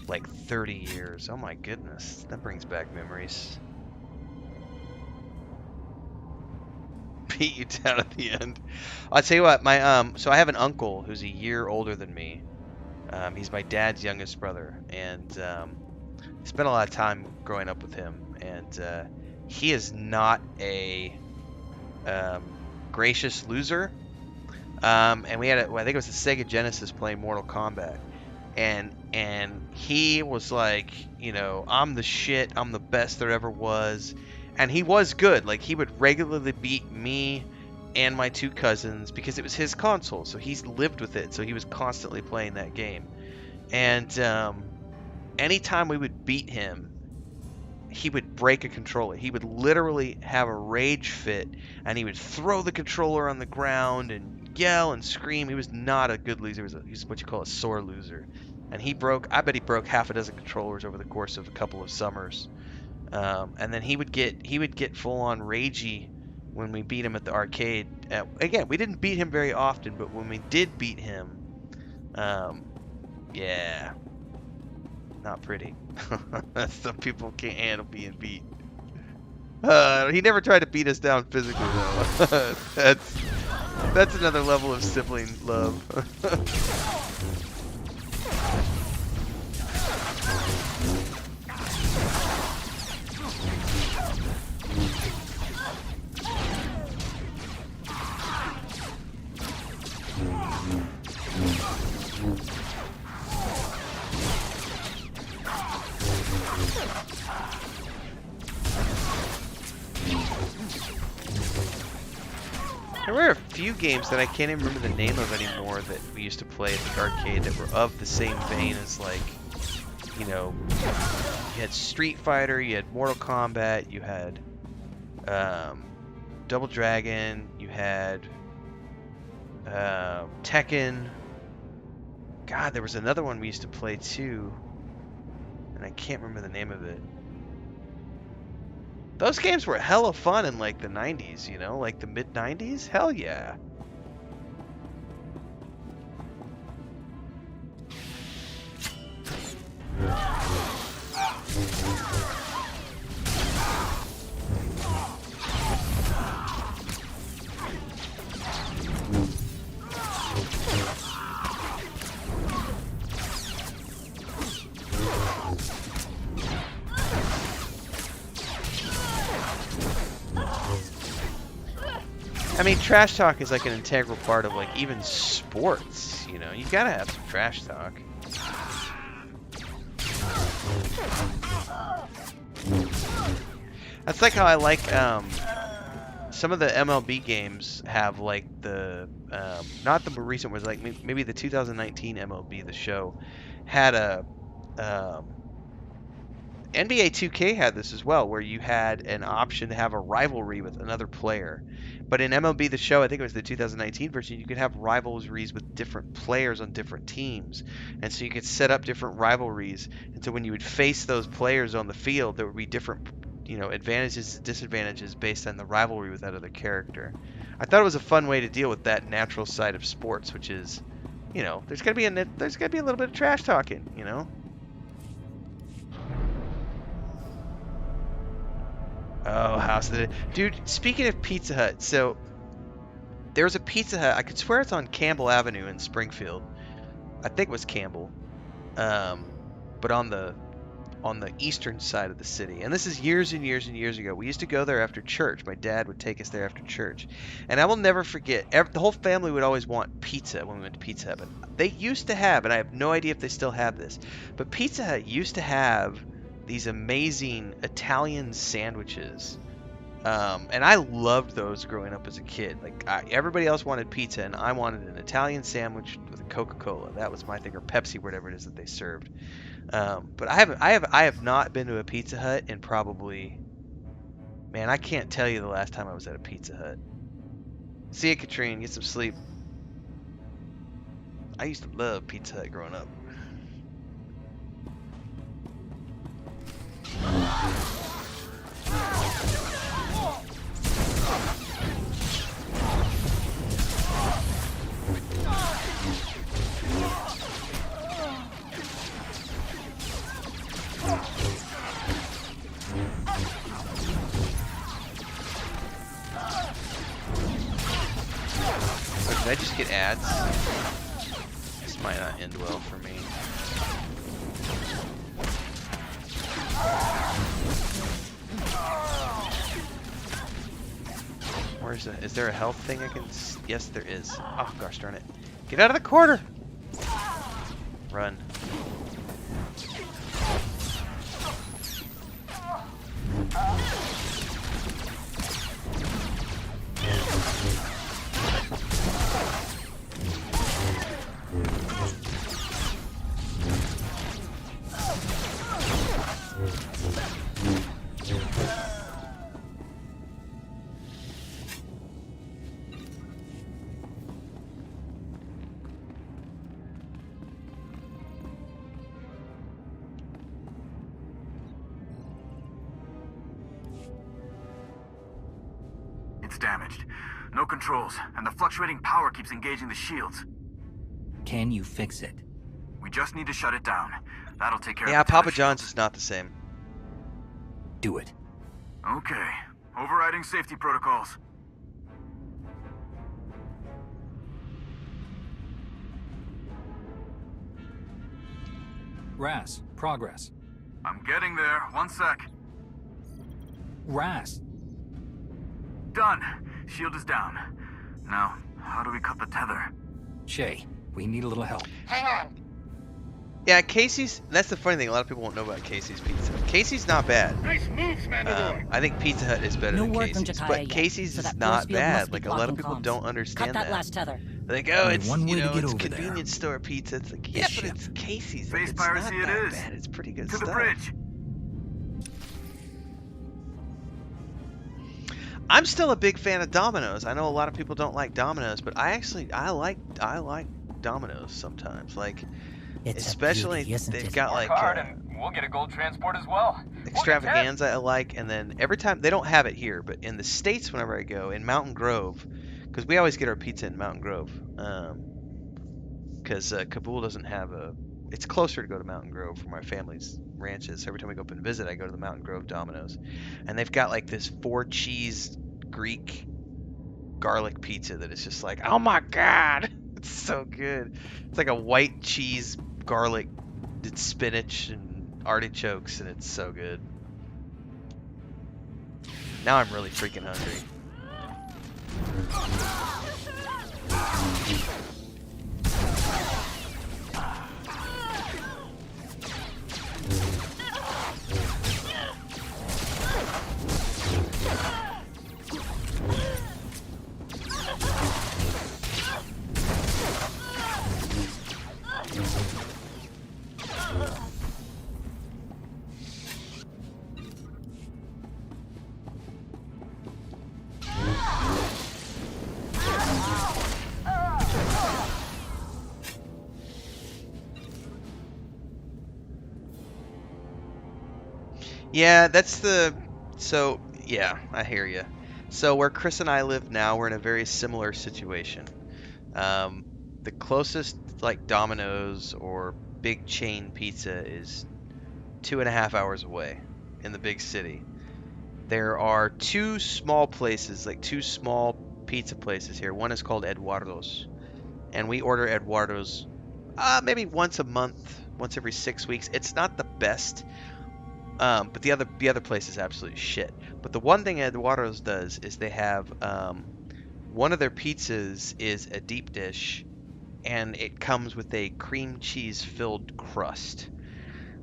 like 30 years. Oh my goodness. That brings back memories. Beat you down at the end. I'll tell you what, my so I have an uncle who's a year older than me. He's my dad's youngest brother, and spent a lot of time growing up with him, and he is not a gracious loser. And we had I think it was the Sega Genesis playing Mortal Kombat, and he was like, you know, I'm the shit, I'm the best there ever was, and he was good. Like, he would regularly beat me and my two cousins because it was his console, so he's lived with it, so he was constantly playing that game. And anytime we would beat him, he would break a controller. He would literally have a rage fit, and he would throw the controller on the ground and yell and scream. He was not a good loser. He was what you call a sore loser. And I bet he broke half a dozen controllers over the course of a couple of summers. And then he would get full on ragey when we beat him at the arcade. Again, we didn't beat him very often, but when we did beat him, yeah, not pretty. Some people can't handle being beat. He never tried to beat us down physically, though. That's another level of sibling love. There were a few games that I can't even remember the name of anymore that we used to play at the arcade that were of the same vein as, like, you know, you had Street Fighter, you had Mortal Kombat, you had Double Dragon, you had Tekken. God, there was another one we used to play too, and I can't remember the name of it. Those games were hella fun in, like, the 90s, you know? Like, the mid-90s? Hell yeah. I mean, trash talk is like an integral part of, like, even sports, you know? You gotta have some trash talk. That's like how I like, some of the MLB games have, like, the, not the more recent ones, like, maybe the 2019 MLB, the show, had a, NBA 2K had this as well, where you had an option to have a rivalry with another player. But in MLB The Show, I think it was the 2019 version, you could have rivalries with different players on different teams. And so you could set up different rivalries. And so when you would face those players on the field, there would be different, you know, advantages and disadvantages based on the rivalry with that other character. I thought it was a fun way to deal with that natural side of sports, which is, you know, there's gotta be a little bit of trash talking, you know? Oh, House of the... Dude, speaking of Pizza Hut, so there was a Pizza Hut, I could swear it's on Campbell Avenue in Springfield. I think it was Campbell. But on the eastern side of the city. And this is years and years and years ago. We used to go there after church. My dad would take us there after church. And I will never forget, the whole family would always want pizza when we went to Pizza Hut. But they used to have, and I have no idea if they still have this, but Pizza Hut used to have these amazing Italian sandwiches, and I loved those growing up as a kid. Like, everybody else wanted pizza, and I wanted an Italian sandwich with a Coca-Cola. That was my thing, or Pepsi, whatever it is that they served. But I have not been to a Pizza Hut in probably, man, I can't tell you the last time I was at a Pizza Hut. See you, Katrine. Get some sleep. I used to love Pizza Hut growing up. I just get ads? This might not end well for me. Where's the? Is there a health thing I can? Yes, there is. Oh gosh darn it! Get out of the corner! Run. It's damaged. No controls, and the fluctuating power keeps engaging the shields. Can you fix it? We just need to shut it down. That'll take care of Yeah, the tether Papa John's shields. is not the same. Do it. Okay. Overriding safety protocols. Ras, progress. I'm getting there. 1 sec. Ras, Done. Shield is down. Now, how do we cut the tether? Shay, we need a little help. Hang on. Yeah, Casey's. That's the funny thing. A lot of people won't know about Casey's Pizza. Casey's not bad. Nice moves, Mandalore. I think Pizza Hut is better No than word from Casey's, Jakaya but yet, Casey's so is that not force field must bad. be Like a lot of blocking people comms. don't understand Cut that last tether. They're like, oh, Only it's one way to get it's over there. convenience store pizza. It's like, yeah, This but ship. it's Casey's. Space Like, it's piracy not it that is. bad. It's pretty good To stuff. the bridge. I'm still a big fan of Domino's. I know a lot of people don't like Domino's, but I like Domino's sometimes. Like, It's especially a beauty, isn't they've it? got like We'll get a gold transport as well. extravaganza I like, and then every time they don't have it here, but in the States whenever I go in Mountain Grove, because we always get our pizza in Mountain Grove, because Kabul doesn't have a. It's closer to go to Mountain Grove where my family's ranch is. So every time we go up and visit, I go to the Mountain Grove Domino's, and they've got like this 4-cheese Greek garlic pizza that is just like, oh my god, it's so good. It's like a white cheese garlic, it's spinach and artichokes, and it's so good. Now I'm really freaking hungry. Yeah, that's the. So, yeah, I hear you. So, where Chris and I live now, we're in a very similar situation. The closest, like, Domino's or big chain pizza is 2.5 hours away in the big city. There are 2 small places, like 2 small pizza places here. One is called Eduardo's, and we order Eduardo's maybe once a month, once every 6 weeks. It's not the best. But the other place is absolute shit. But the one thing Eduardo's does is they have one of their pizzas is a deep dish, and it comes with a cream cheese filled crust,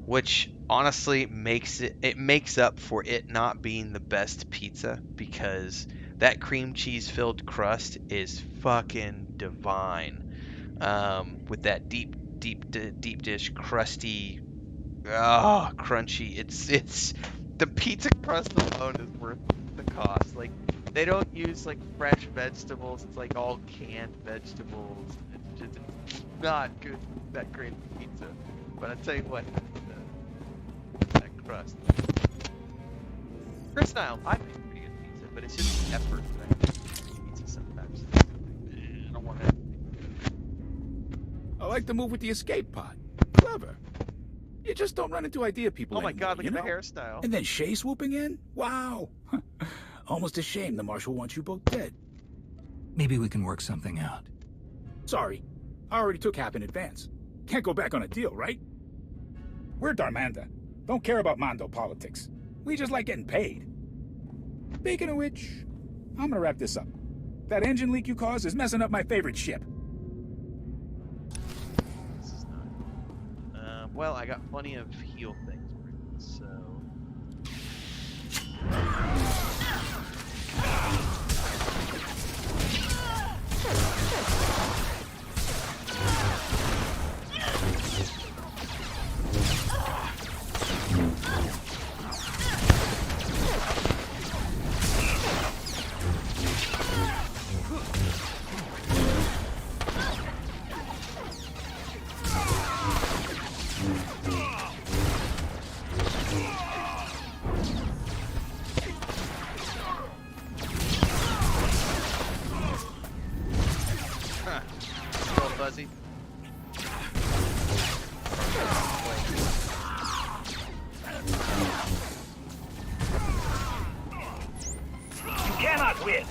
which honestly makes up for it not being the best pizza, because that cream cheese filled crust is fucking divine. With that deep dish crusty. Oh, crunchy. It's the pizza crust alone is worth the cost. Like, they don't use like fresh vegetables. It's like all canned vegetables. It's not good, that great pizza. But I tell you what, that crust. Chris and I make pretty good pizza, but it's just the effort that I make with pizza sometimes. I don't want to. I like the move with the escape pod. Clever. You just don't run into idea people Oh my anymore, god, look you at the know? hairstyle. And then Shay swooping in? Wow. Almost a shame the Marshal wants you both dead. Maybe we can work something out. Sorry. I already took half in advance. Can't go back on a deal, right? We're Darmanda. Don't care about Mondo politics. We just like getting paid. Speaking of which, I'm gonna wrap this up. That engine leak you caused is messing up my favorite ship. This is not. Well, I got plenty of heal things, so. Fuzzy. You cannot win.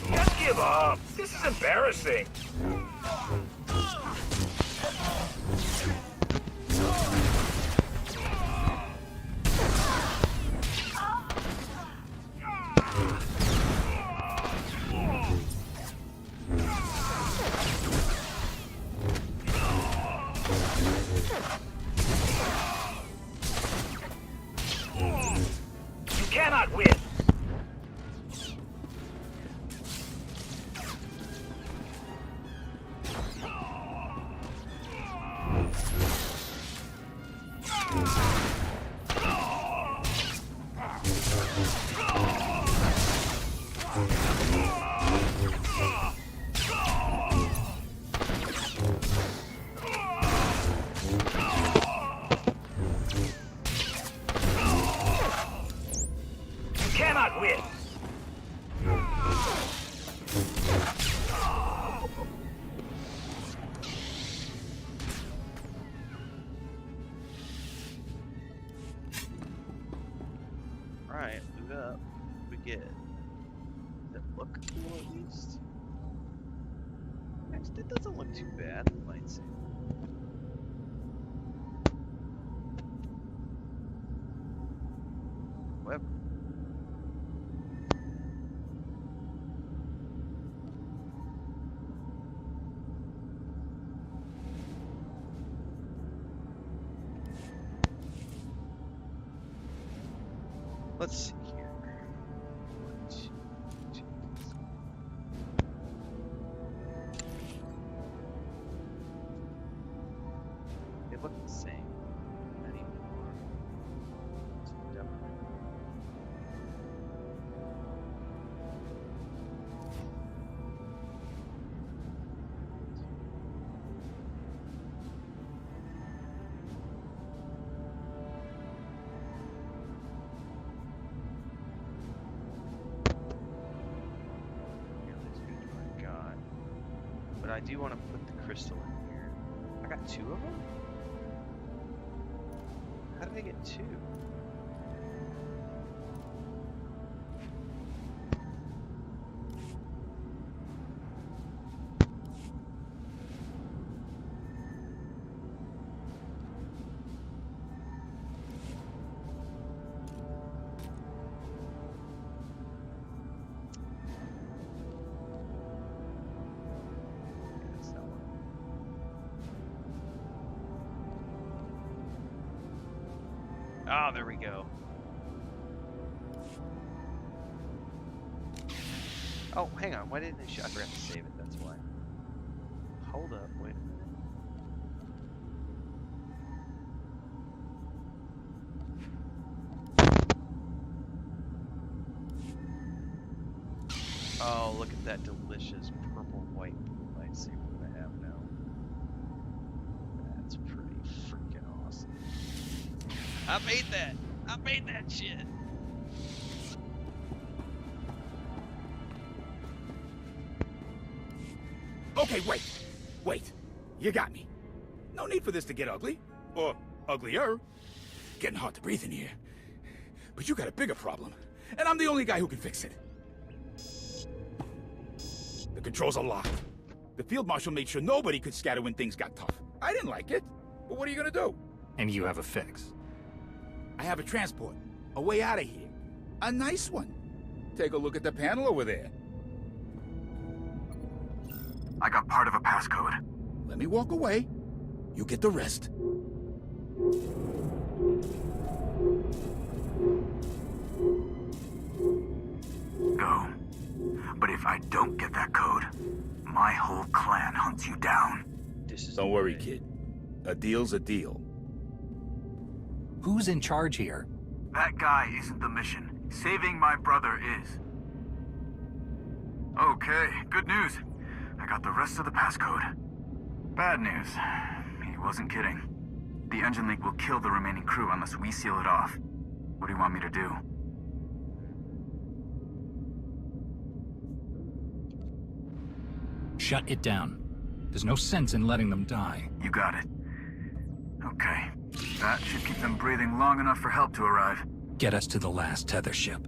Just give up. This is embarrassing. You cannot win. Cannot win. Alright, move up. We get. Does it look cool at least? Actually, it doesn't look too bad. Lightsaber. Web. Let's see here. 1, 2, 2. They look the same anymore. It's definitely. But I do want to put the crystal in here. I got 2 of them? How did I get 2? Ah, there we go. Oh, hang on. Why didn't it show? I forgot to save it, that's why. Hold up, wait a minute. Oh, look at that delicious purple-white lightsaber that I have now. That's pretty freaking awesome. I made that! I made that shit! Okay, wait. You got me. No need for this to get ugly. Or uglier. Getting hard to breathe in here. But you got a bigger problem. And I'm the only guy who can fix it. The controls are locked. The field marshal made sure nobody could scatter when things got tough. I didn't like it, but what are you gonna do? And you have a fix. I have a transport. A way out of here. A nice one. Take a look at the panel over there. I got part of a passcode. Let me walk away. You get the rest. Go. But if I don't get that code, my whole clan hunts you down. Don't worry, kid. A deal's a deal. Who's in charge here? That guy isn't the mission. Saving my brother is. Okay, good news. I got the rest of the passcode. Bad news. He wasn't kidding. The engine leak will kill the remaining crew unless we seal it off. What do you want me to do? Shut it down. There's no sense in letting them die. You got it. Okay. That should keep them breathing long enough for help to arrive. Get us to the last tether ship.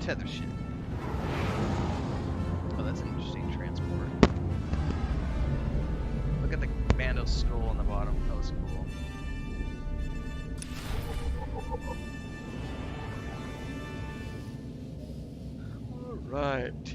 Tether ship. Oh, that's an interesting transport. Look at the Bando skull on the bottom. That was cool. Alright.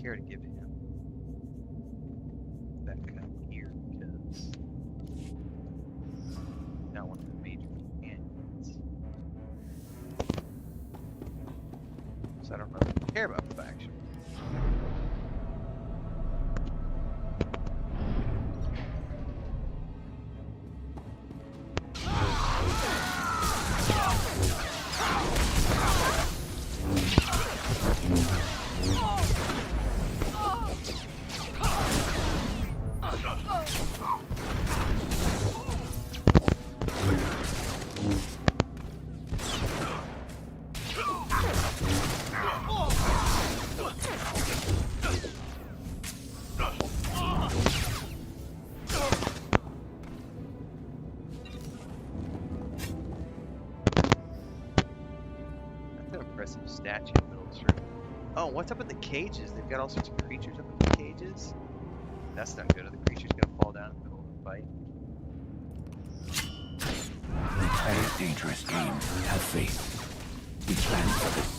Care to give him that gun here because not one of the major companions. So I don't really care about the faction. Statue builds for... Oh, what's up with the cages? They've got all sorts of creatures up in the cages. That's not good. Are the creatures gonna fall down in the middle of the fight? We play a dangerous game. Have faith. We plan for this.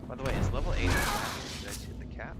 By the way, is level 8 did I just hit the cap?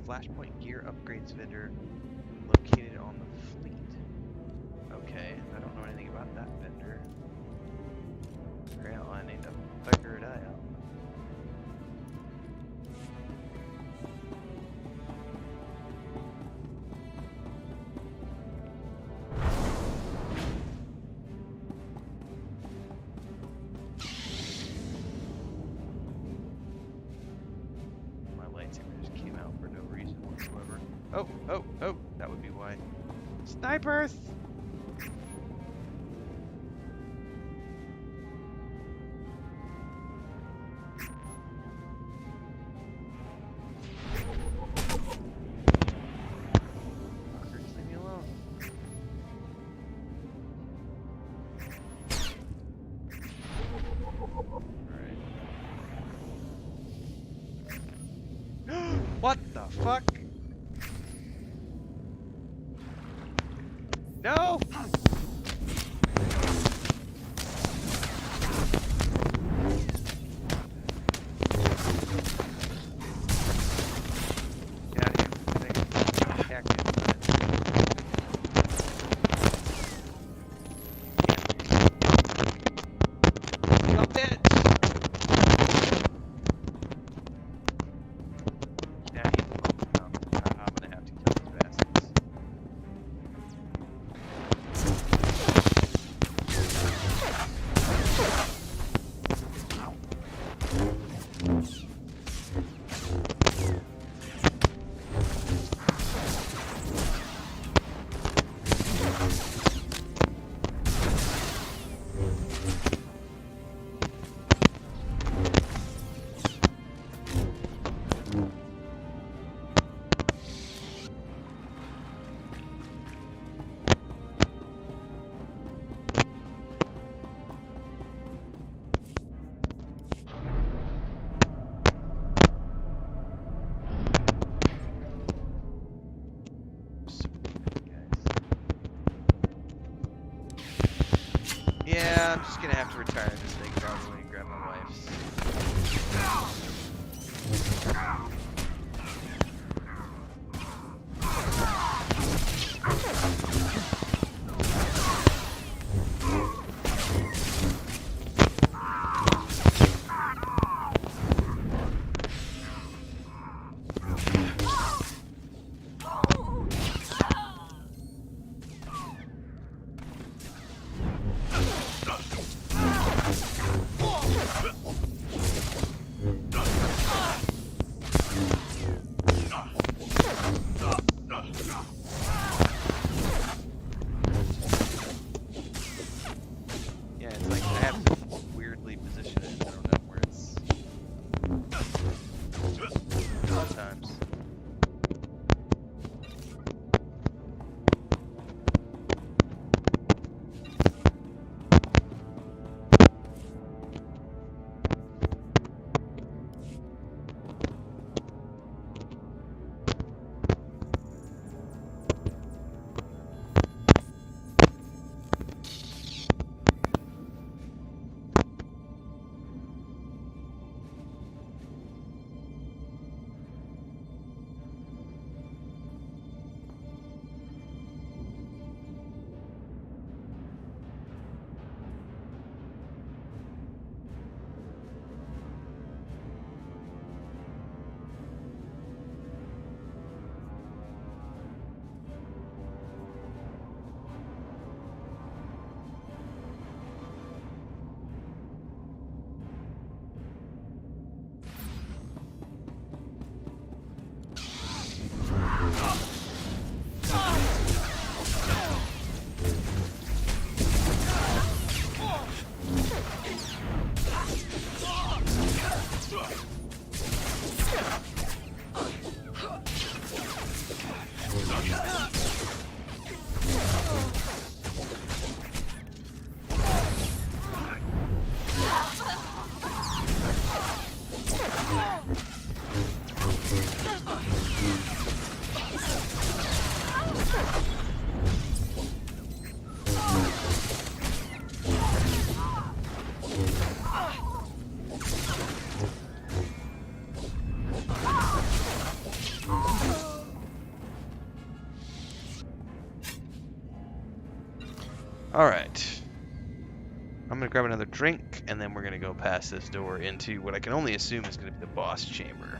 Flashpoint gear upgrades vendor located on the fleet. Okay, I don't know anything about that vendor. Apparently I need to figure it out. Oh, that would be why. Snipers! Fuckers, leave me alone. Alright. What the fuck? No! Yeah, I'm just gonna have to retire this thing probably and grab my wife's. Alright. I'm gonna grab another drink, and then we're gonna go past this door into what I can only assume is gonna be the boss chamber.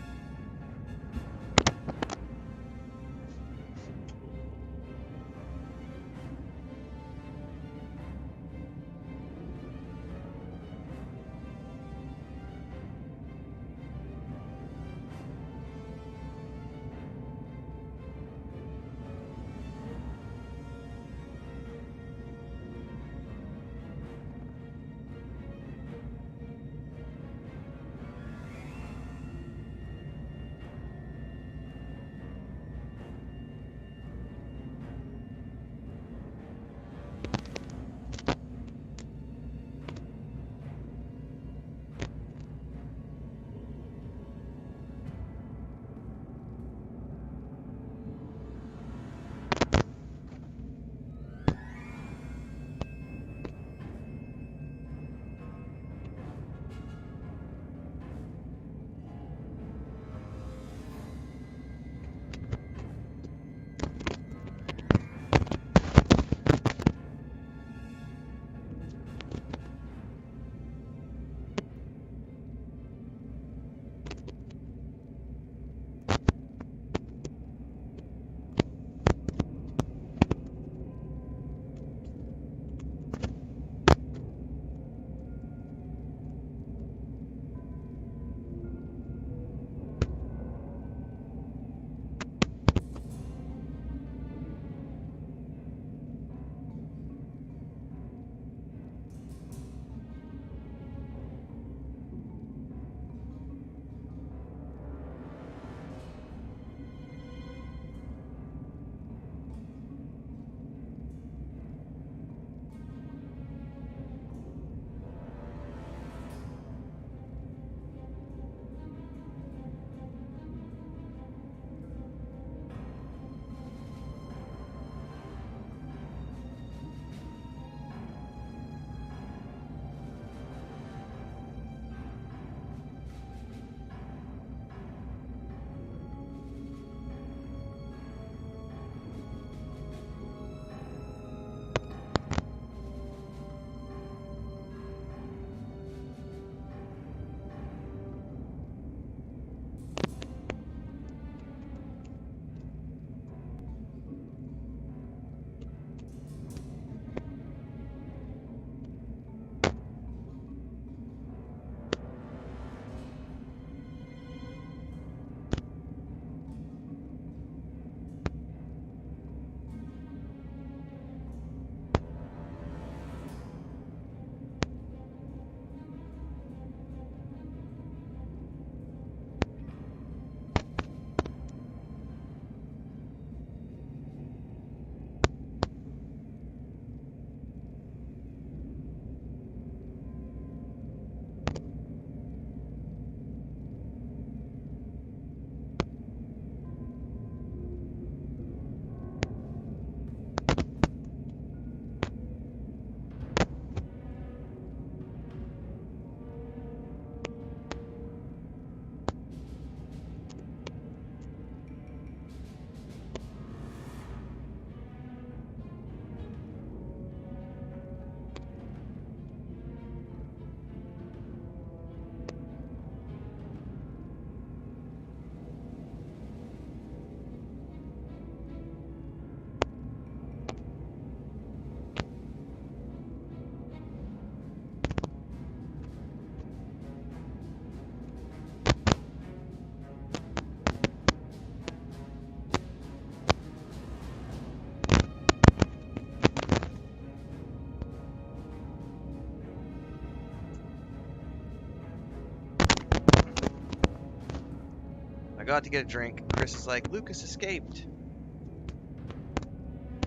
I go out to get a drink. Chris is like, Lucas escaped.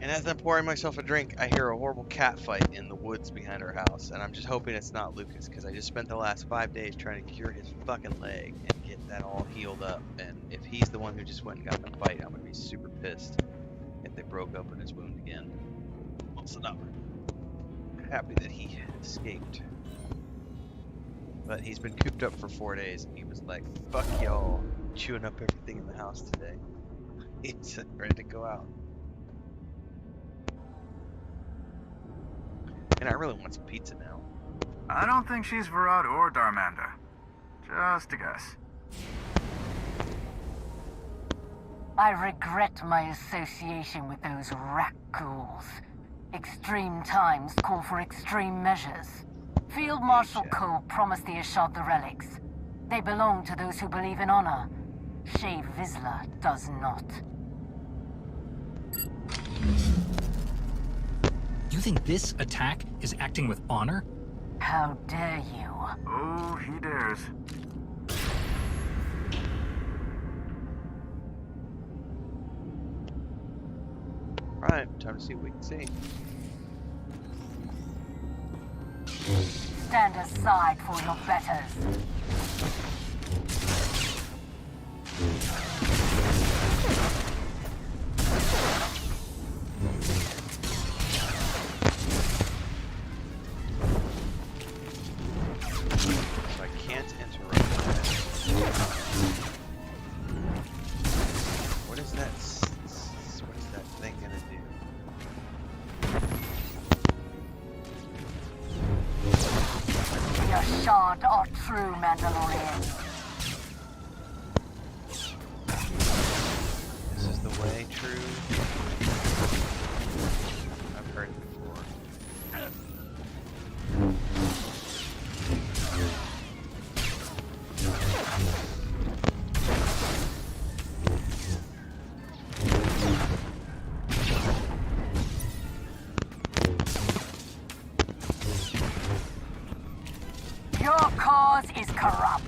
And as I'm pouring myself a drink, I hear a horrible cat fight in the woods behind our house. And I'm just hoping it's not Lucas, because I just spent the last 5 days trying to cure his fucking leg and get that all healed up. And if he's the one who just went and got in the fight, I'm going to be super pissed if they broke open his wound again. Also not happy that he escaped. But he's been cooped up for 4 days, and he was like, fuck y'all, chewing up everything in the house today. He's ready to go out. And I really want some pizza now. I don't think she's Varad or Darmanda. Just a guess. I regret my association with those rat ghouls. Extreme times call for extreme measures. Field Marshal Cole promised the Ashad the relics. They belong to those who believe in honor. Shea Vizsla does not. You think this attack is acting with honor? How dare you? Oh, he dares. Right, time to see what we can see. Stand aside for your betters. So I can't interrupt that. What is that? What is that thing gonna do? The Ashad are true Mandalorians. This is the way, true. I've heard it before. Your cause is corrupt.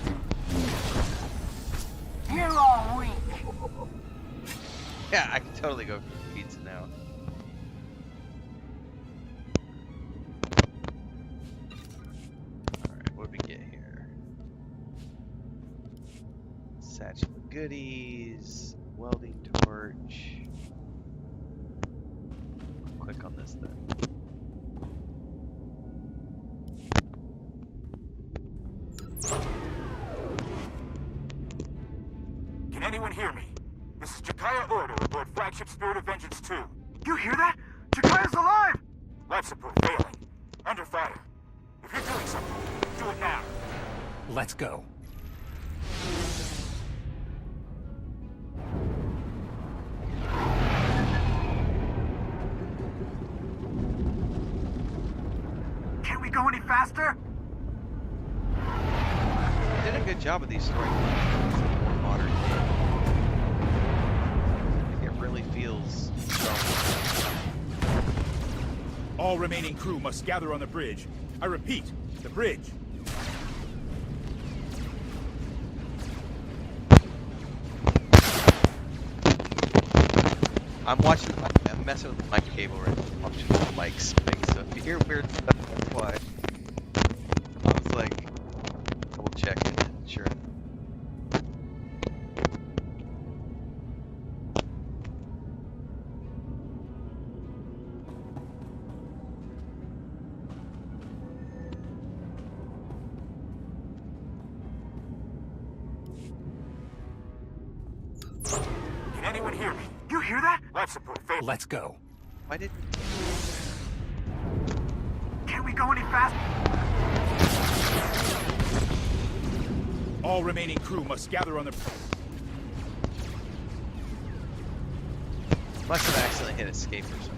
You are weak. Yeah, I can totally go for pizza now. Alright, what do we get here? Satchel of goodies, welding torch. Click on this then. Can anyone hear me? This is Jakaya Ordo aboard flagship Spirit of Vengeance 2. You hear that? Jakaya's alive! Life support failing. Under fire. If you're doing something, do it now. Let's go. Can't we go any faster? Did a good job of these story questions in a more modern game. It really feels All remaining crew must gather on the bridge. I repeat, the bridge. I'm watching. I'm messing with the mic cable right now. I'm watching the mic spinning, so if you hear weird stuff, that's why. I was like, double checking it. Sure. Can anyone hear me? You hear that? Life support failing. Let's go. Why did? Can't we go any faster? All remaining crew must gather on the... Must have accidentally hit escape or something.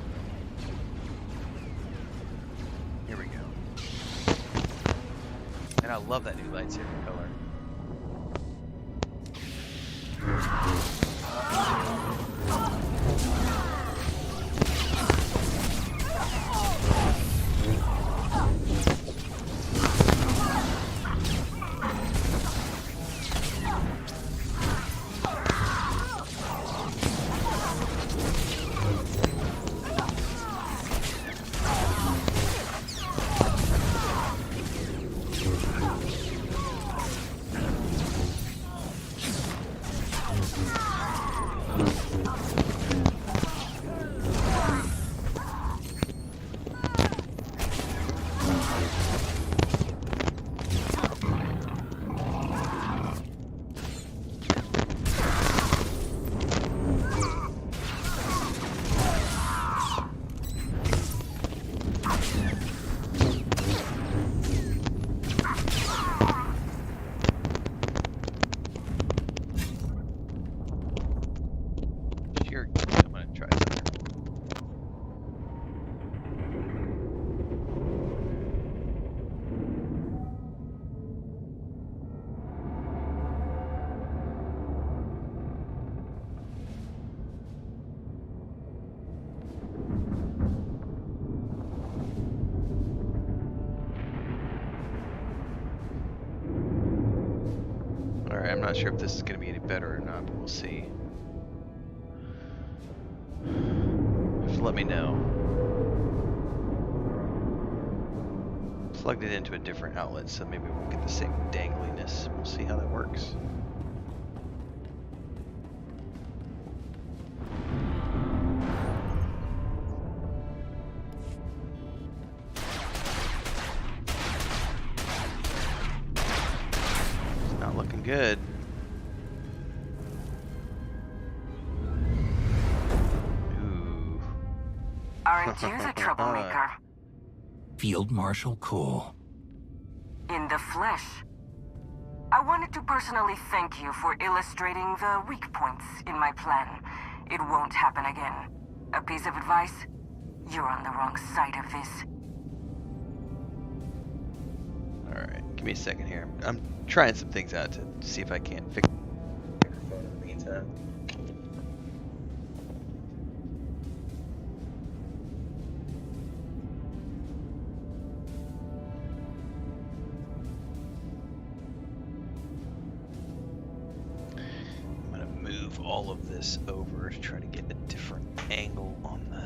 Here we go. And I love that new lightsaber color. not sure if this is going to be any better or not, but we'll see. Just let me know. Plugged it into a different outlet, so maybe we'll get the same dangliness. We'll see how that works. It's not looking good. Ooh. Aren't you the troublemaker? Field Marshal Cole. In the flesh. I wanted to personally thank you for illustrating the weak points in my plan. It won't happen again. A piece of advice? You're on the wrong side of this. Alright, give me a second here. I'm trying some things out to see if I can't fix the microphone in the meantime. All of this over to try to get a different angle on the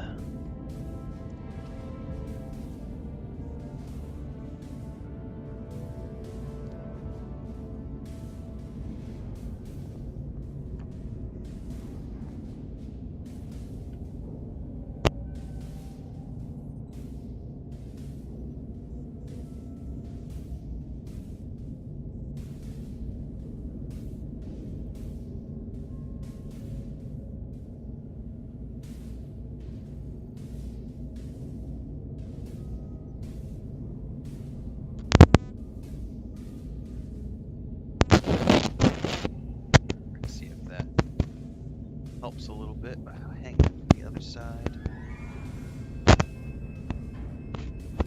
helps a little bit by hanging to the other side.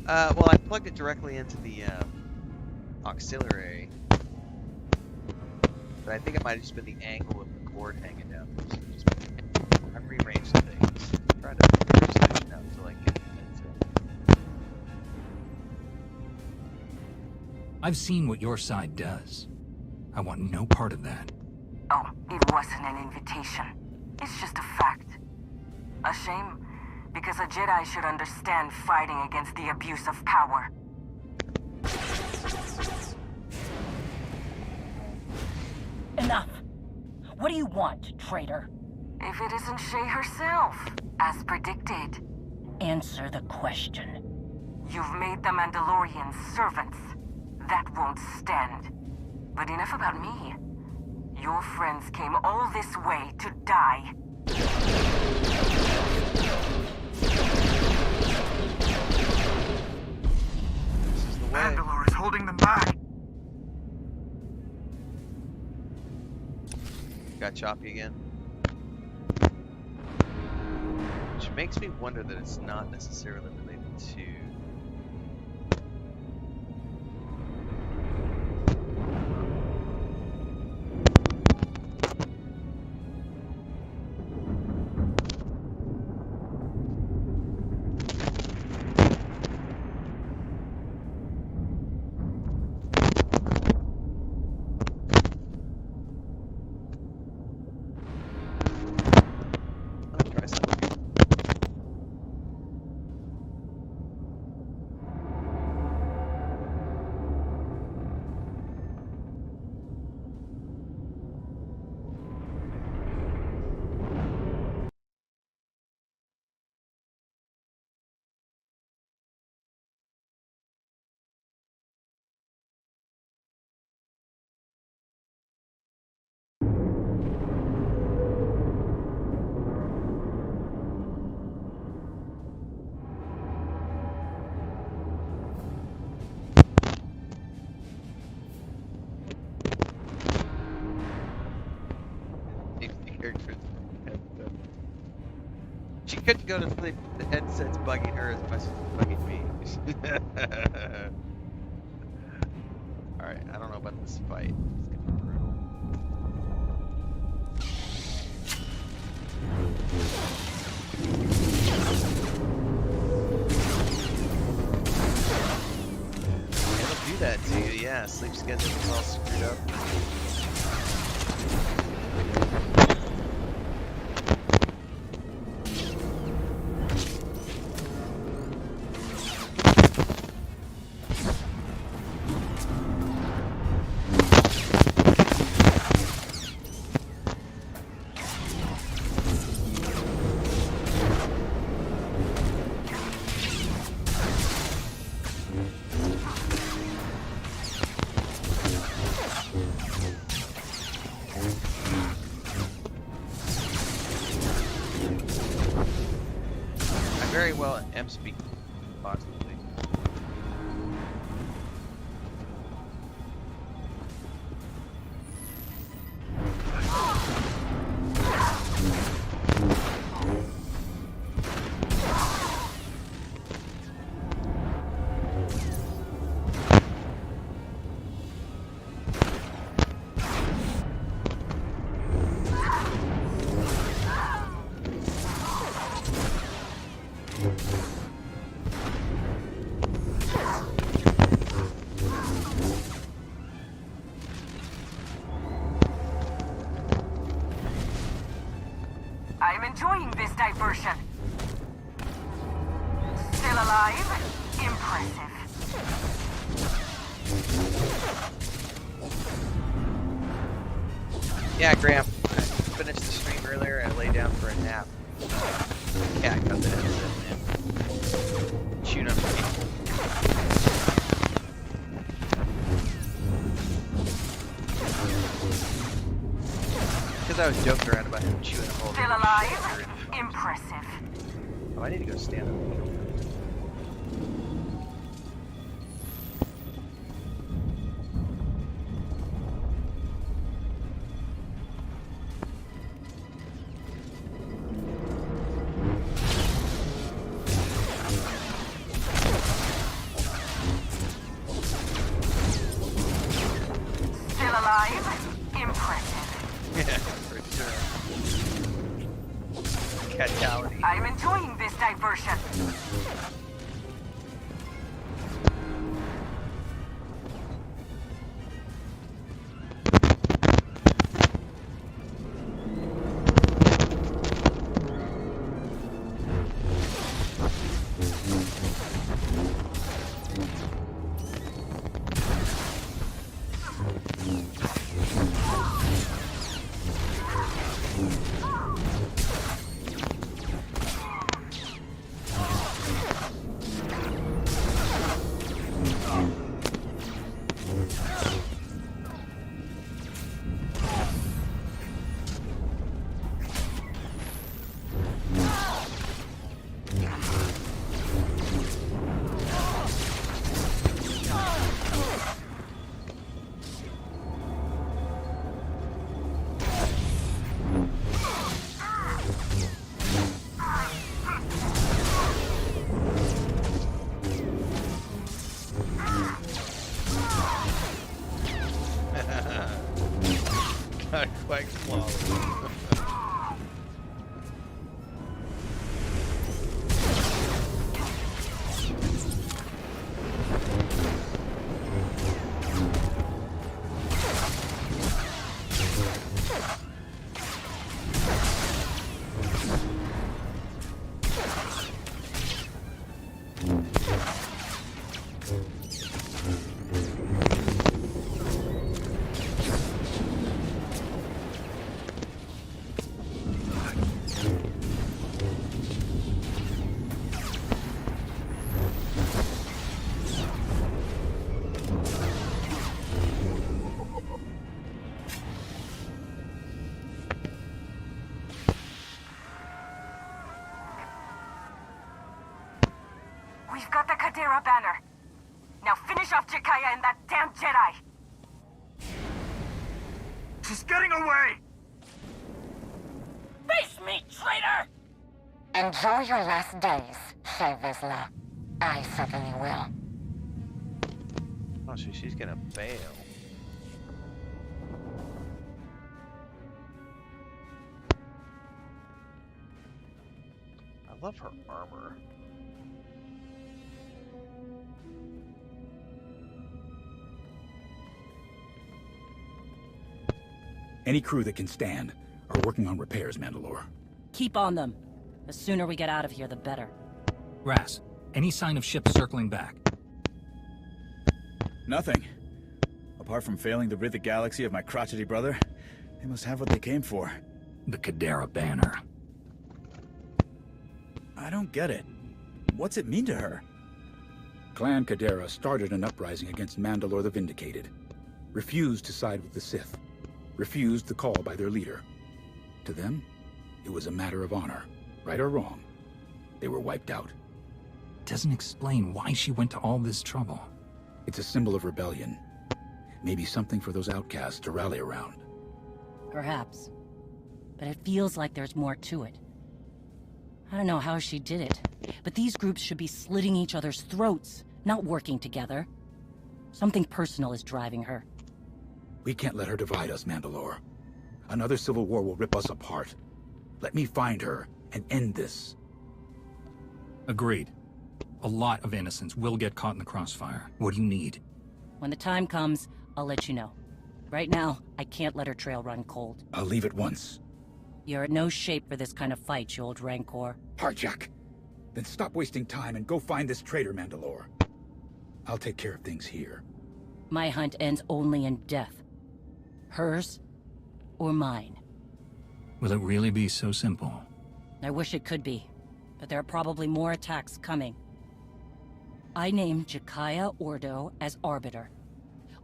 Well, I plugged it directly into the auxiliary, but I think it might have just been the angle of the cord hanging down. I've rearranged things, trying to figure a solution out until I get it. I've seen what your side does. I want no part of that. Oh, it wasn't an invitation. It's just a fact. A shame, because a Jedi should understand fighting against the abuse of power. Enough! What do you want, traitor? If it isn't Shay herself, as predicted. Answer the question. You've made the Mandalorians servants. That won't stand. But enough about me. Your friends came all this way to die. This is the way. Mandalore is holding them back. Got choppy again. Which makes me wonder that it's not necessarily related to... She couldn't go to sleep. The headset's bugging her as much as it's bugging me. Alright, I don't know about this fight. It's gonna be brutal. It'll do that to you, yeah. Sleep schedule is all screwed up. very well am speaking, possibly. I'm enjoying this diversion. Still alive? Impressive. Yeah, Graham. I finished the stream earlier and I lay down for a nap. Cat comes in and chewing on me. Because I was joking around about him chewing a whole Still alive? Impressive. Oh, I need to go stand up. Still alive? Impressive. Yeah, for sure. Fatality. I'm enjoying this diversion. Not quite flawless. We've got the Kadera banner. Now finish off Jakaya and that damn Jedi. She's getting away! Face me, traitor! Enjoy your last days, Shay Vizsla. I certainly will. Oh, so she's gonna bail. I love her armor. Any crew that can stand are working on repairs, Mandalore. Keep on them. The sooner we get out of here, the better. Ras, any sign of ships circling back? Nothing. Apart from failing to rid the galaxy of my crotchety brother, they must have what they came for. The Kadera banner. I don't get it. What's it mean to her? Clan Kadera started an uprising against Mandalore the Vindicated. Refused to side with the Sith. Refused the call by their leader. To them, it was a matter of honor, right or wrong. They were wiped out. Doesn't explain why she went to all this trouble. It's a symbol of rebellion. Maybe something for those outcasts to rally around. Perhaps. But it feels like there's more to it. I don't know how she did it, but these groups should be slitting each other's throats, not working together. Something personal is driving her. We can't let her divide us, Mandalore. Another civil war will rip us apart. Let me find her and end this. Agreed. A lot of innocents will get caught in the crossfire. What do you need? When the time comes, I'll let you know. Right now, I can't let her trail run cold. I'll leave it once. You're in no shape for this kind of fight, you old Rancor. Harjack! Then stop wasting time and go find this traitor, Mandalore. I'll take care of things here. My hunt ends only in death. Hers or mine. Will it really be so simple? I wish it could be, but there are probably more attacks coming. I name Jakaya Ordo as Arbiter.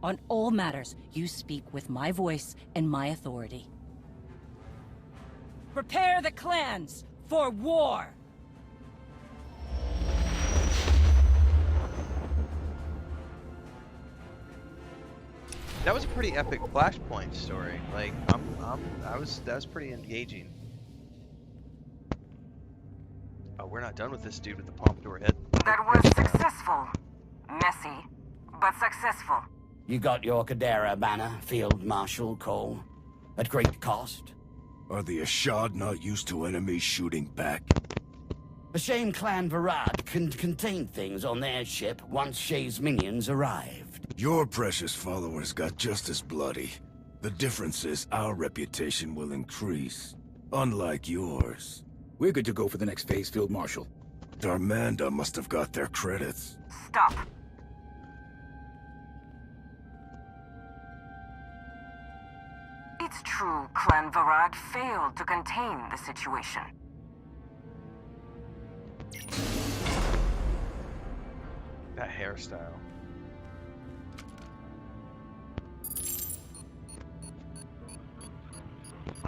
On all matters, you speak with my voice and my authority. Prepare the clans for war! That was a pretty epic Flashpoint story. Like, that was pretty engaging. Oh, we're not done with this dude with the pompadour head. That was successful. Messy, but successful. You got your Kadera banner, Field Marshal Cole, at great cost. Are the Ashad not used to enemies shooting back? A shame Clan Varad can contain things on their ship once Shay's minions arrived. Your precious followers got just as bloody. The difference is our reputation will increase, unlike yours. We're good to go for the next phase, Field Marshal. Darmanda must have got their credits. Stop. It's true Clan Varad failed to contain the situation. That hairstyle.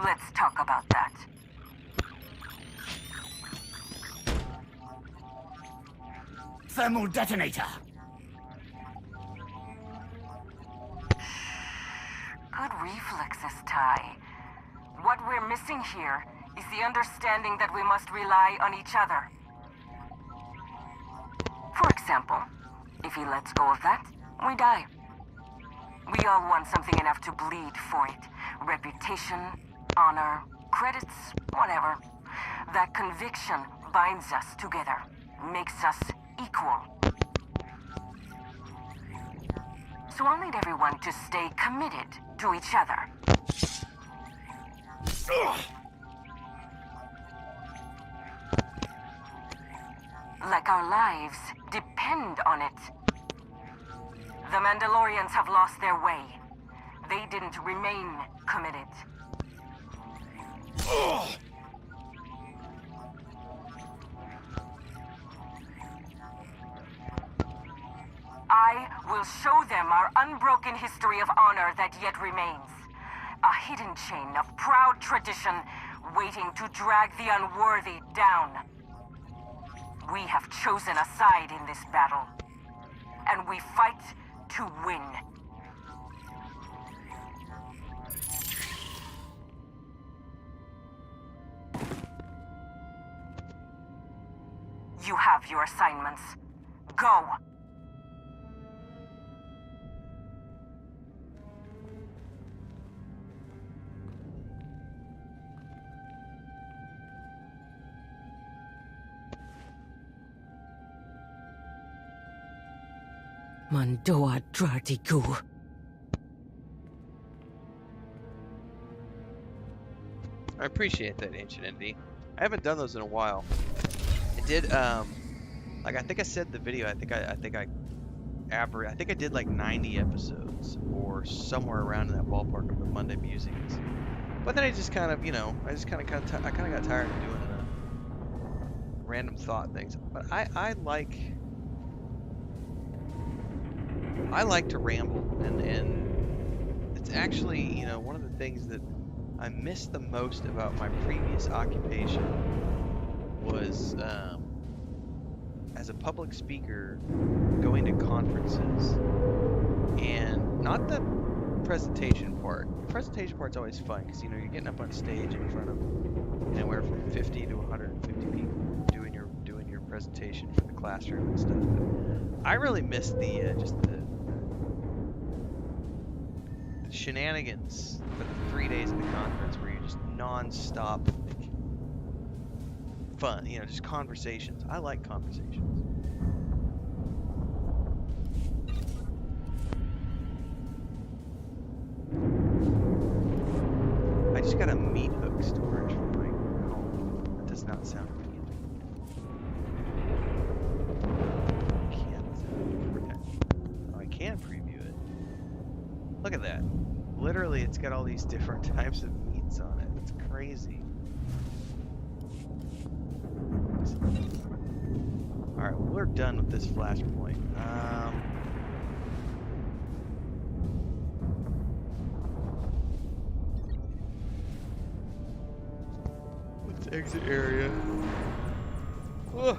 Let's talk about that. Thermal detonator! Good reflexes, Ty. What we're missing here is the understanding that we must rely on each other. For example, if he lets go of that, we die. We all want something enough to bleed for it. Reputation, honor, credits, whatever. That conviction binds us together, makes us equal. So I'll need everyone to stay committed to each other. Like our lives depend on it. The Mandalorians have lost their way. They didn't remain committed. I will show them our unbroken history of honor that yet remains. A hidden chain of proud tradition waiting to drag the unworthy down. We have chosen a side in this battle, and we fight to win. You have your assignments. Go! Mandoa Dratigu. I appreciate that, Ancient Entity. I haven't done those in a while. I did, like I think I said in the video, I think I did like 90 episodes or somewhere around in that ballpark of the Monday musings. But then I just kind of, you know, I kind of got tired of doing random thought things. But I like to ramble, and it's actually, you know, one of the things that I miss the most about my previous occupation was as a public speaker going to conferences, and not the presentation part. The presentation part's always fun because you're getting up on stage in front of anywhere from 50 to 150 people doing your presentation for the classroom and stuff. But I really miss the shenanigans for the 3 days of the conference where you're just non-stop fun, just conversations. I like conversations. I just got a meat hook storage from my home. That does not sound good. I can preview it. Look at that. Literally, it's got all these different types of meats on it. It's crazy. Alright, well, we're done with this flashpoint. Let's exit area. Ugh.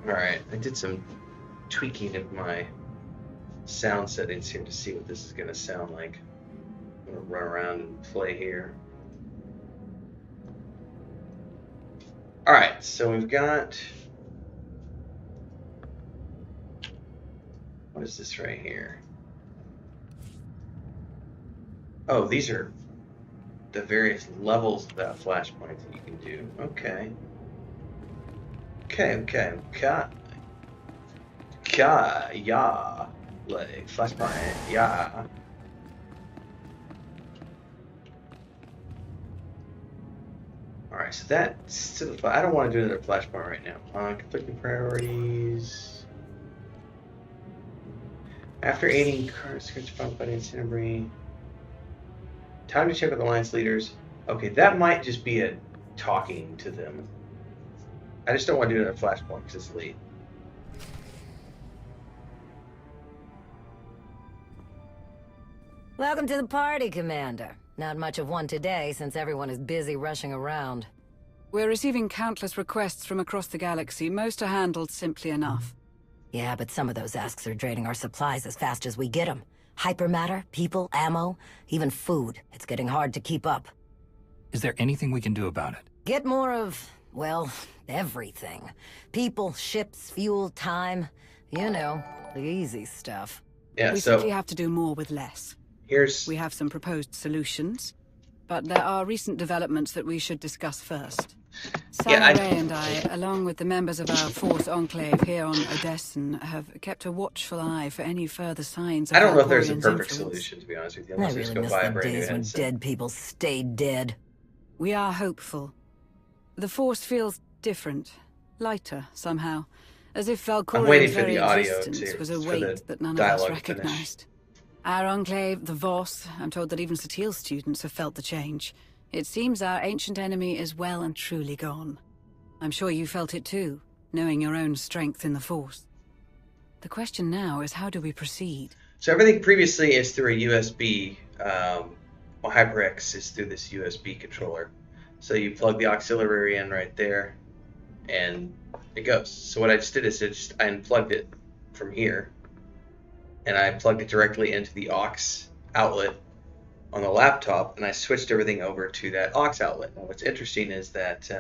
Alright, I did some tweaking of my sound settings here to see what this is going to sound like. I'm going to run around and play here. Alright, so we've got... What is this right here? Oh, these are the various levels of that flashpoint that you can do. Okay. Okay. Yeah. Like, flashpoint, yeah. Alright, so that's... I don't want to do another flashpoint right now. Conflicting priorities. After aiding cars, found by Incinerary. Time to check with Alliance leaders. Okay, that might just be a talking to them. I just don't want to do another flashpoint because it's late. Welcome to the party, Commander. Not much of one today, since everyone is busy rushing around. We're receiving countless requests from across the galaxy. Most are handled simply enough. Yeah, but some of those asks are draining our supplies as fast as we get them. Hypermatter, people, ammo, even food. It's getting hard to keep up. Is there anything we can do about it? Get more of, well, everything. People, ships, fuel, time. You know, the easy stuff. Yeah, we simply have to do more with less. We have some proposed solutions, but there are recent developments that we should discuss first. Sarah Ray and I, along with the members of our fourth enclave here on Odessen, have kept a watchful eye for any further signs of I don't know if there's a Valkorian's perfect influence. solution, to be honest with you. I really miss the days when dead people stayed dead. We are hopeful. The Force feels different, lighter somehow, as if Valkorian's very existence was a weight that none of us recognized. Our enclave, the Voss, I'm told that even Sotil students have felt the change. It seems our ancient enemy is well and truly gone. I'm sure you felt it too, knowing your own strength in the Force. The question now is, how do we proceed? So everything previously is through a USB, well, HyperX is through this USB controller. So you plug the auxiliary in right there, and it goes. So what I just did is I unplugged it from here, and I plugged it directly into the aux outlet, on the laptop, and I switched everything over to that aux outlet. Now, what's interesting is that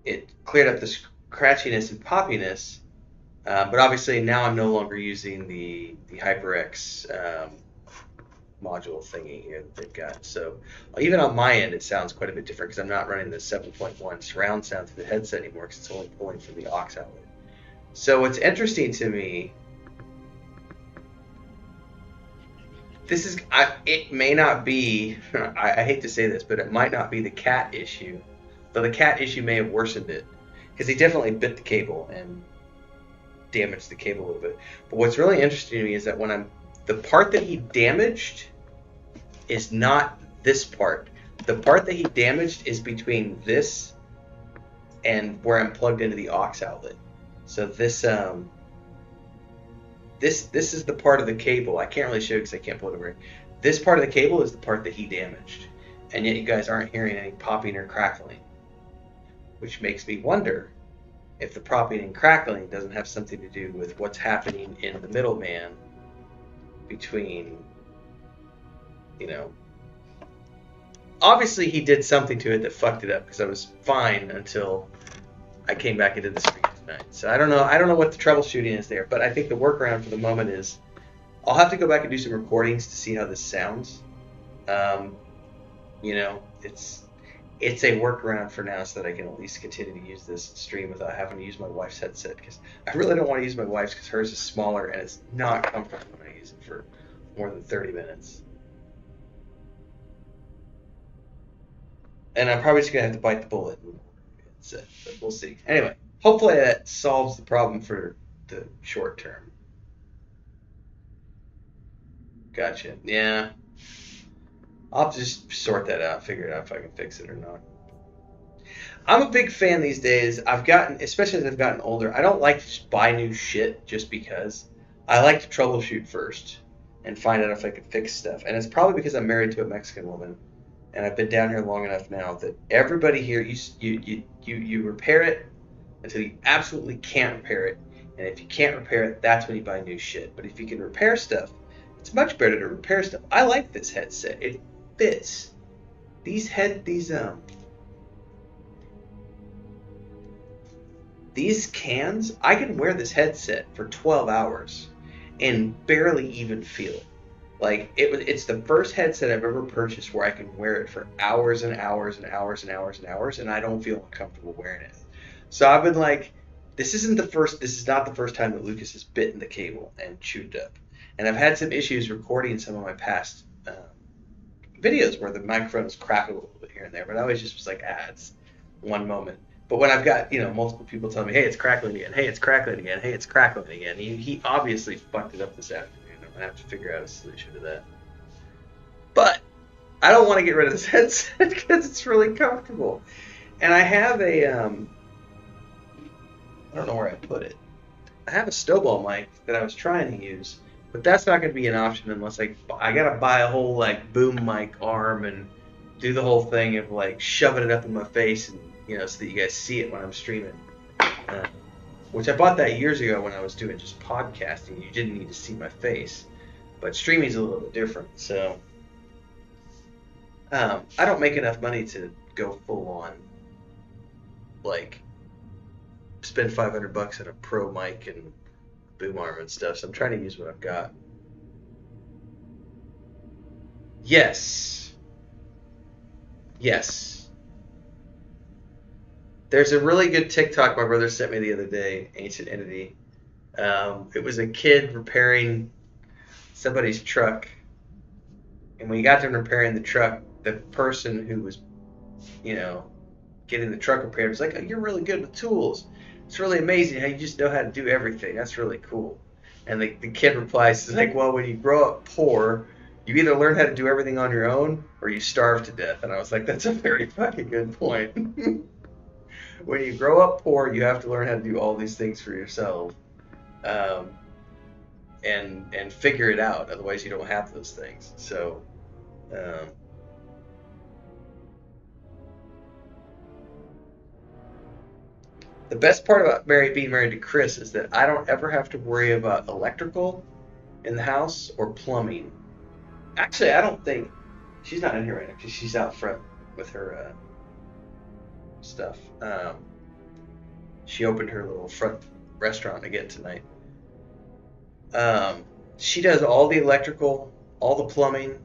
it cleared up the scratchiness and poppiness, but obviously now I'm no longer using the HyperX module thingy here that they've got. So even on my end, it sounds quite a bit different because I'm not running the 7.1 surround sound through the headset anymore because it's only pulling from the aux outlet. So what's interesting to me, this is, it may not be, I hate to say this, but it might not be the cat issue, though the cat issue may have worsened it, because he definitely bit the cable and damaged the cable a little bit. But what's really interesting to me is that when the part that he damaged is not this part. The part that he damaged is between this and where I'm plugged into the aux outlet. So this this is the part of the cable. I can't really show you because I can't pull it over. This part of the cable is the part that he damaged. And yet you guys aren't hearing any popping or crackling. Which makes me wonder if the popping and crackling doesn't have something to do with what's happening in the middleman between, you know, obviously he did something to it that fucked it up, because I was fine until I came back into the stream tonight. So I don't know what the troubleshooting is there, but I think the workaround for the moment is I'll have to go back and do some recordings to see how this sounds. You know, it's a workaround for now so that I can at least continue to use this stream without having to use my wife's headset, because I really don't want to use my wife's because hers is smaller and it's not comfortable when I use it for more than 30 minutes. And I'm probably just going to have to bite the bullet. That's it, but we'll see. Anyway, hopefully that solves the problem for the short term. Gotcha. Yeah. I'll have to just sort that out, figure it out if I can fix it or not. I'm a big fan these days. Especially as I've gotten older, I don't like to just buy new shit just because. I like to troubleshoot first and find out if I can fix stuff. And it's probably because I'm married to a Mexican woman, and I've been down here long enough now that everybody here, you repair it until you absolutely can't repair it. And if you can't repair it, that's when you buy new shit. But if you can repair stuff, it's much better to repair stuff. I like this headset. It fits. These cans, I can wear this headset for 12 hours and barely even feel it. Like, it's the first headset I've ever purchased where I can wear it for hours and hours and hours and hours and hours, and I don't feel uncomfortable wearing it. So I've been like, this is not the first time that Lucas has bitten the cable and chewed up. And I've had some issues recording some of my past videos where the microphone was cracking a little bit here and there, but I always just was like, it's one moment. But when I've got, multiple people telling me, hey, it's crackling again, hey, it's crackling again, hey, it's crackling again, he obviously fucked it up this afternoon. I'm going to have to figure out a solution to that. But I don't want to get rid of this headset because it's really comfortable. And I have a, I don't know where I put it. I have a Snowball mic that I was trying to use, but that's not going to be an option unless I got to buy a whole, boom mic arm and do the whole thing of, shoving it up in my face and, so that you guys see it when I'm streaming. Which I bought that years ago when I was doing just podcasting. You didn't need to see my face. But streaming's a little bit different, so I don't make enough money to go full on, spend $500 on a pro mic and boom arm and stuff, so I'm trying to use what I've got. Yes. There's a really good TikTok my brother sent me the other day, Ancient Entity. It was a kid repairing somebody's truck, and when he got done repairing the truck, the person who was, getting the truck repaired was like, oh, you're really good with tools. It's really amazing how you just know how to do everything. That's really cool. And the kid replies, he's like, well, when you grow up poor, you either learn how to do everything on your own or you starve to death. And I was like, that's a very fucking good point. When you grow up poor, you have to learn how to do all these things for yourself, and figure it out. Otherwise, you don't have those things. So, the best part about being married to Chris is that I don't ever have to worry about electrical in the house or plumbing. Actually, I don't think she's not in here right now because she's out front with her stuff. She opened her little front restaurant again tonight. She does all the electrical, all the plumbing,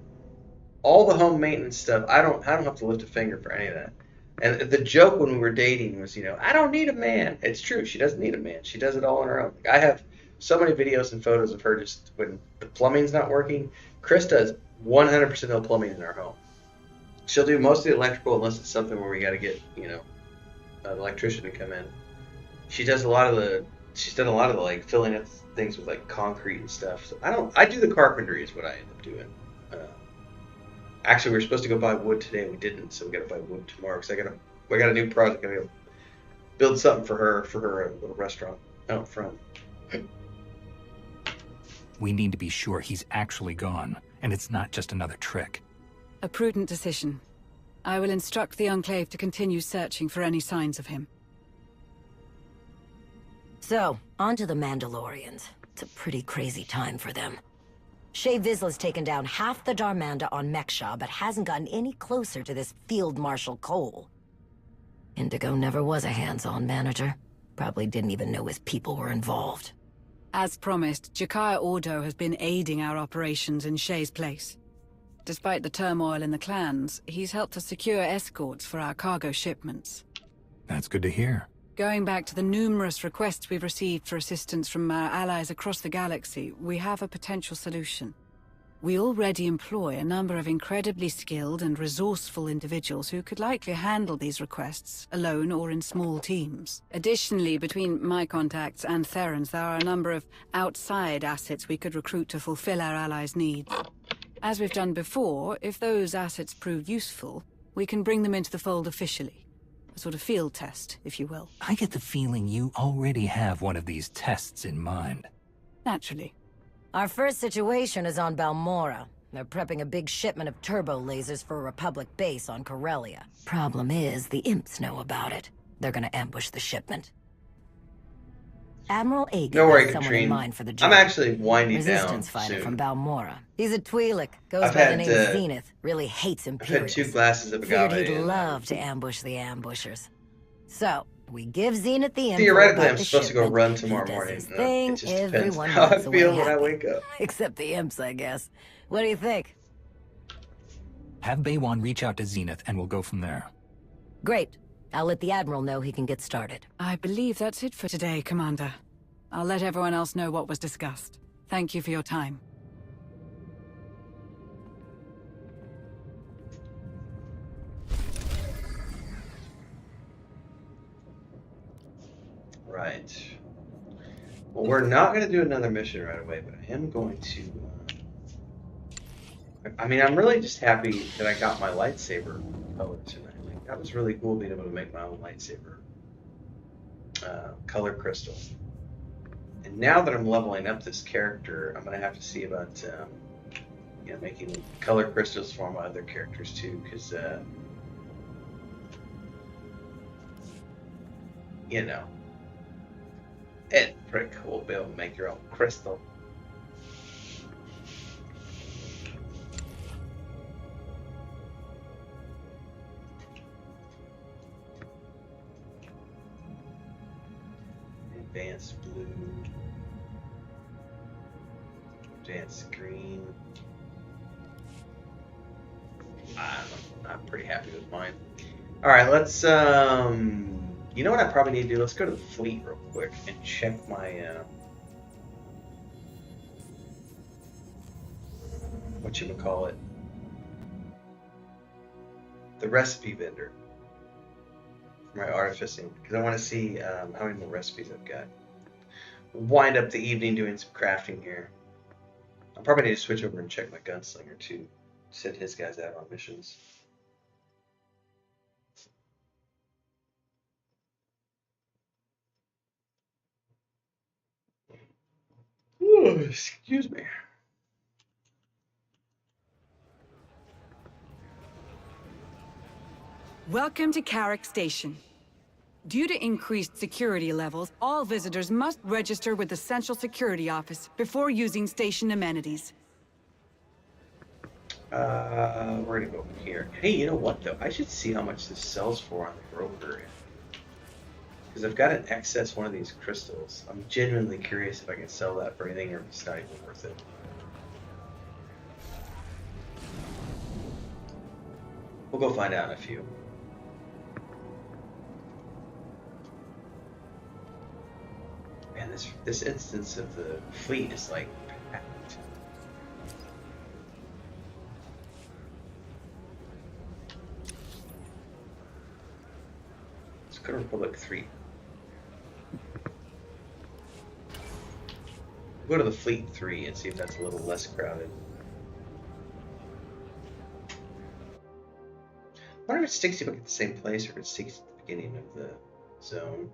all the home maintenance stuff. I don't have to lift a finger for any of that. And the joke when we were dating was, I don't need a man. It's true. She doesn't need a man. She does it all on her own. Like, I have so many videos and photos of her just when the plumbing's not working. Chris does 100% of the plumbing in our home. She'll do most of the electrical unless it's something where we got to get, an electrician to come in. She's done a lot of the like filling up things with like concrete and stuff. So I do the carpentry is what I end up doing. Actually, we were supposed to go buy wood today. We didn't, so we got to buy wood tomorrow because we got a new project. I got to build something for her little restaurant out front. We need to be sure he's actually gone, and it's not just another trick. A prudent decision. I will instruct the Enclave to continue searching for any signs of him. So, on to the Mandalorians. It's a pretty crazy time for them. Shae Vizsla's taken down half the Darmanda on Mekshah, but hasn't gotten any closer to this Field Marshal Cole. Indigo never was a hands-on manager. Probably didn't even know his people were involved. As promised, Jakaya Ordo has been aiding our operations in Shae's place. Despite the turmoil in the clans, he's helped us secure escorts for our cargo shipments. That's good to hear. Going back to the numerous requests we've received for assistance from our allies across the galaxy, we have a potential solution. We already employ a number of incredibly skilled and resourceful individuals who could likely handle these requests, alone or in small teams. Additionally, between my contacts and Theron's, there are a number of outside assets we could recruit to fulfill our allies' needs. As we've done before, if those assets prove useful, we can bring them into the fold officially. A sort of field test, if you will. I get the feeling you already have one of these tests in mind. Naturally. Our first situation is on Balmorra. They're prepping a big shipment of turbo lasers for a Republic base on Corellia. Problem is, the imps know about it. They're gonna ambush the shipment. Admiral Agan has someone in mind for the job. I'm actually winding Resistance down fighter soon. from Balmorra. He's a Twi'lek, goes I've by the had, name of Zenith. Really hates Imperials. I've had 2 glasses of Figured agave. he'd love to ambush the ambushers. So, we give Zenith the info. Theoretically, about I'm the supposed to go shipment. run He tomorrow does morning. his No, thing, it just depends everyone how I walks away feel when I happy. wake up. Except the imps, I guess. What do you think? Have Baywan reach out to Zenith, and we'll go from there. Great. I'll let the Admiral know he can get started. I believe that's it for today, Commander. I'll let everyone else know what was discussed. Thank you for your time. Right. Well, we're not going to do another mission right away, but I am going to... I mean, I'm really just happy that I got my lightsaber color tonight. Like, that was really cool being able to make my own lightsaber color crystal. And now that I'm leveling up this character, I'm going to have to see about making color crystals for my other characters too, because it's pretty cool to be able to make your own crystal. Advanced blue, advanced green. I'm pretty happy with mine. All right, let's you know what I probably need to do? Let's go to the fleet real quick and check my whatchamacallit, the recipe vendor for my artificing, because I want to see how many more recipes I've got. Wind up the evening doing some crafting here. I'll probably need to switch over and check my gunslinger too. Send his guys out on missions. Ooh, excuse me. Welcome to Carrick Station. Due to increased security levels, all visitors must register with the Central Security Office before using station amenities. We're gonna go over here. Hey, you know what though? I should see how much this sells for on the broker. Because I've got an excess one of these crystals. I'm genuinely curious if I can sell that for anything or if it's not even worth it. We'll go find out in a few. Man, this instance of the fleet is like packed. Let's go to Republic 3. We'll go to the Fleet 3 and see if that's a little less crowded. I wonder if it sticks you back at the same place or if it sticks at the beginning of the zone.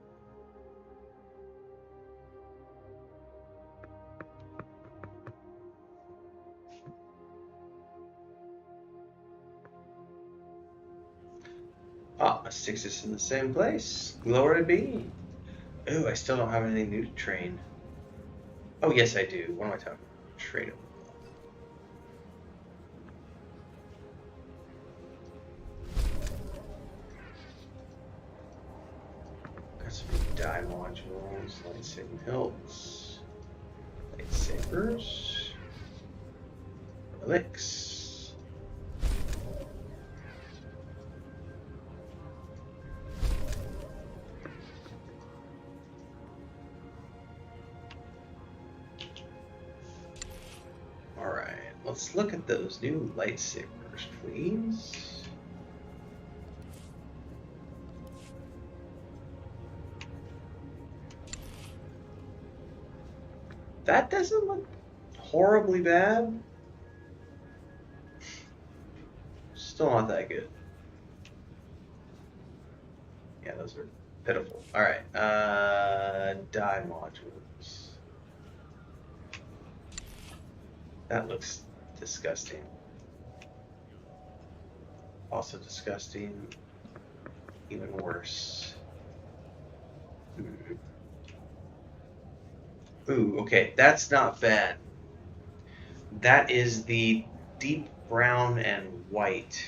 Ah, it sticks us in the same place. Glory to be. Ooh, I still don't have anything new to train. Oh, yes, I do. What am I talking about? Trade them. Got some dye modules, lightsaber hilts, lightsabers, relics. Alright, let's look at those new lightsabers, please. That doesn't look horribly bad. Still not that good. Yeah, those are pitiful. Alright, dye modules. That looks disgusting. Also disgusting. Even worse. Ooh, okay, that's not bad. That is the deep brown and white.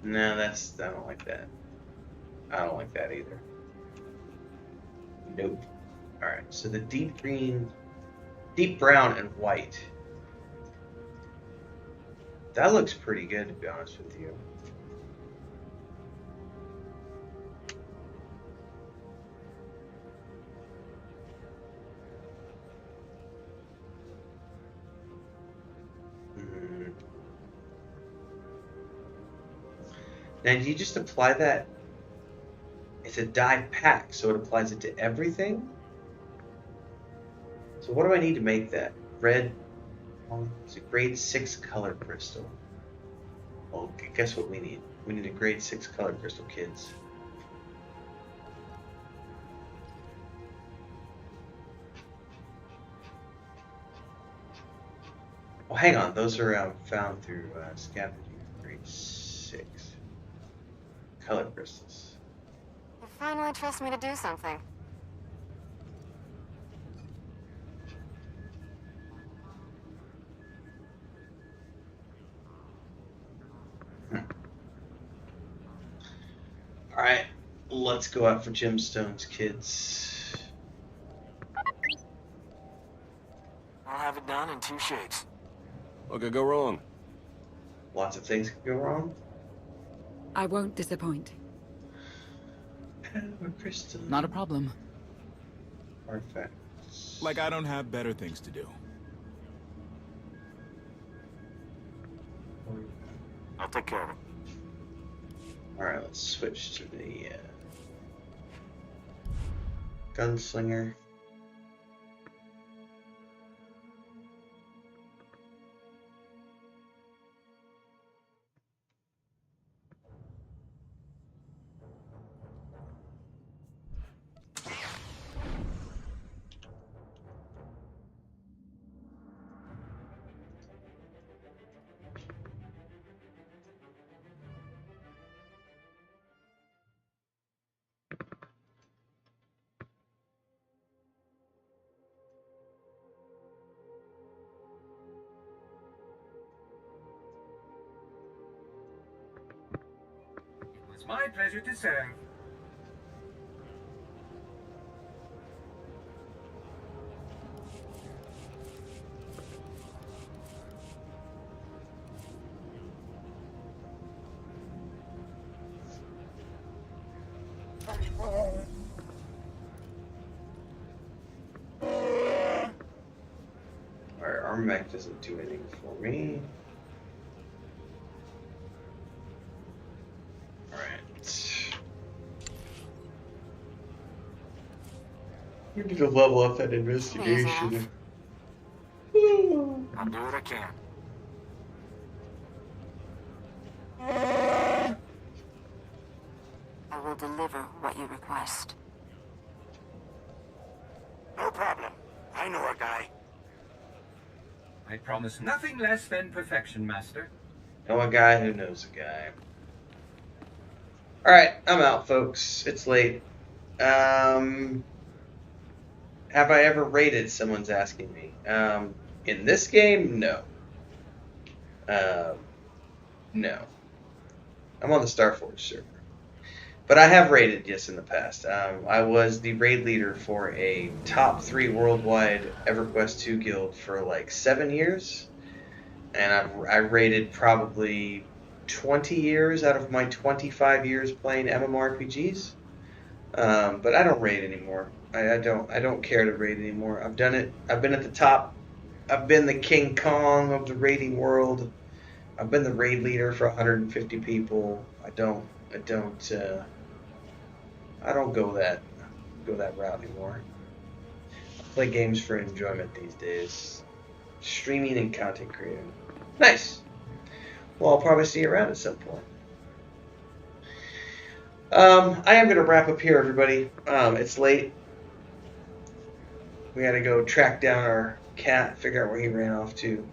No, I don't like that. I don't like that either. Nope. Alright, so the deep green, deep brown and white. That looks pretty good, to be honest with you. Now, do you just apply that? It's a dye pack, so it applies it to everything? So what do I need to make that? Red, it's a grade 6 color crystal. Well, guess what we need? We need a grade 6 color crystal, kids. Oh, hang on. Those are found through scavenging. Grade 6 color crystals. You finally trust me to do something. Alright, let's go out for gemstones, kids. I'll have it done in 2 shapes. What could go wrong? Lots of things could go wrong. I won't disappoint. Crystal. Not a problem. Artifacts. Like I don't have better things to do. I'll take care of it. Alright, let's switch to the gunslinger. My pleasure to serve. Alright, armor mech doesn't do anything for me. Alright. We need to level up that investigation. I'll do what I can. I will deliver what you request. No problem. I know a guy. I promise nothing less than perfection, Master. Know a guy who knows a guy. Alright, I'm out, folks. It's late. Have I ever raided? Someone's asking me. In this game, no. No. I'm on the Starforge server. But I have raided, yes, in the past. I was the raid leader for a top 3 worldwide EverQuest 2 guild for like 7 years. And I raided probably 20 years out of my 25 years playing MMORPGs. But I don't raid anymore. I don't care to raid anymore. I've done it. I've been at the top. I've been the King Kong of the raiding world. I've been the raid leader for 150 people. I don't go that route anymore. I play games for enjoyment these days. Streaming and content creating. Nice. Well, I'll probably see you around at some point. I am going to wrap up here, everybody. It's late. We got to go track down our cat, figure out where he ran off to.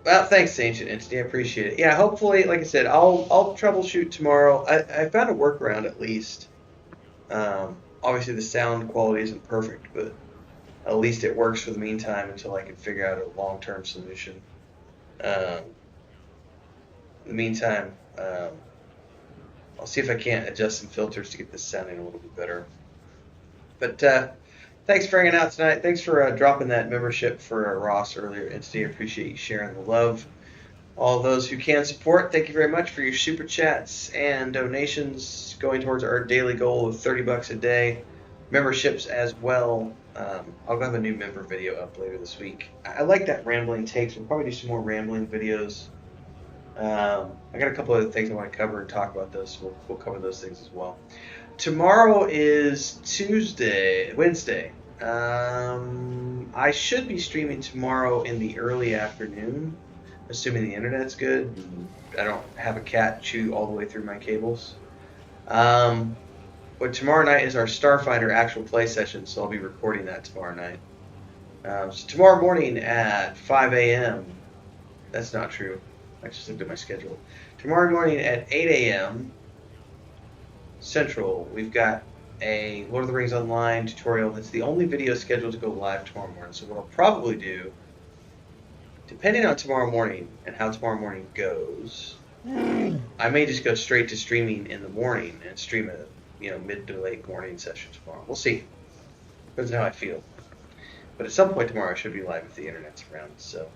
Well, thanks, Ancient Entity. I appreciate it. Yeah, hopefully, like I said, I'll troubleshoot tomorrow. I found a workaround at least. Obviously, the sound quality isn't perfect, but at least it works for the meantime until I can figure out a long-term solution. In the meantime, I'll see if I can't adjust some filters to get this sounding a little bit better. But thanks for hanging out tonight. Thanks for dropping that membership for Ross earlier, Entity. I appreciate you sharing the love. All those who can support, thank you very much for your super chats and donations going towards our daily goal of $30 a day. Memberships as well. I'll have a new member video up later this week. I like that rambling takes. We'll probably do some more rambling videos. I got a couple other things I want to cover and talk about those. So we'll cover those things as well. Tomorrow is Wednesday. I should be streaming tomorrow in the early afternoon, assuming the internet's good. I don't have a cat chew all the way through my cables. But tomorrow night is our Starfinder actual play session, so I'll be recording that tomorrow night. So tomorrow morning at 5 a.m. That's not true. I just looked at my schedule. Tomorrow morning at 8 a.m. Central, we've got a Lord of the Rings Online tutorial. It's the only video scheduled to go live tomorrow morning. So what I'll probably do, depending on tomorrow morning and how tomorrow morning goes, I may just go straight to streaming in the morning and stream a mid to late morning session tomorrow. We'll see. Depends on how I feel. But at some point tomorrow I should be live if the internet's around. So,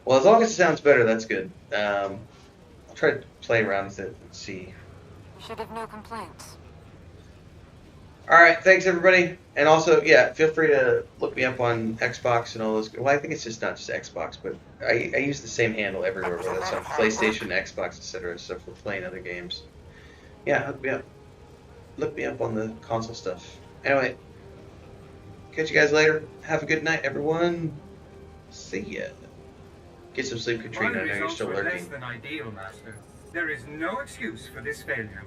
well, as long as it sounds better, that's good. I'll try to play around with it and see. You should have no complaints. All right, thanks everybody, and also, yeah, feel free to look me up on Xbox and all those. Well, I think it's just not just Xbox, but I use the same handle everywhere, whether it's on PlayStation, Xbox, etc. So for playing other games, yeah, hook me up. Look me up on the console stuff. Anyway, catch you guys later. Have a good night, everyone. See ya. Get some sleep, Katrina. I know you're still lurking. Less than ideal, Master. There is no excuse for this failure.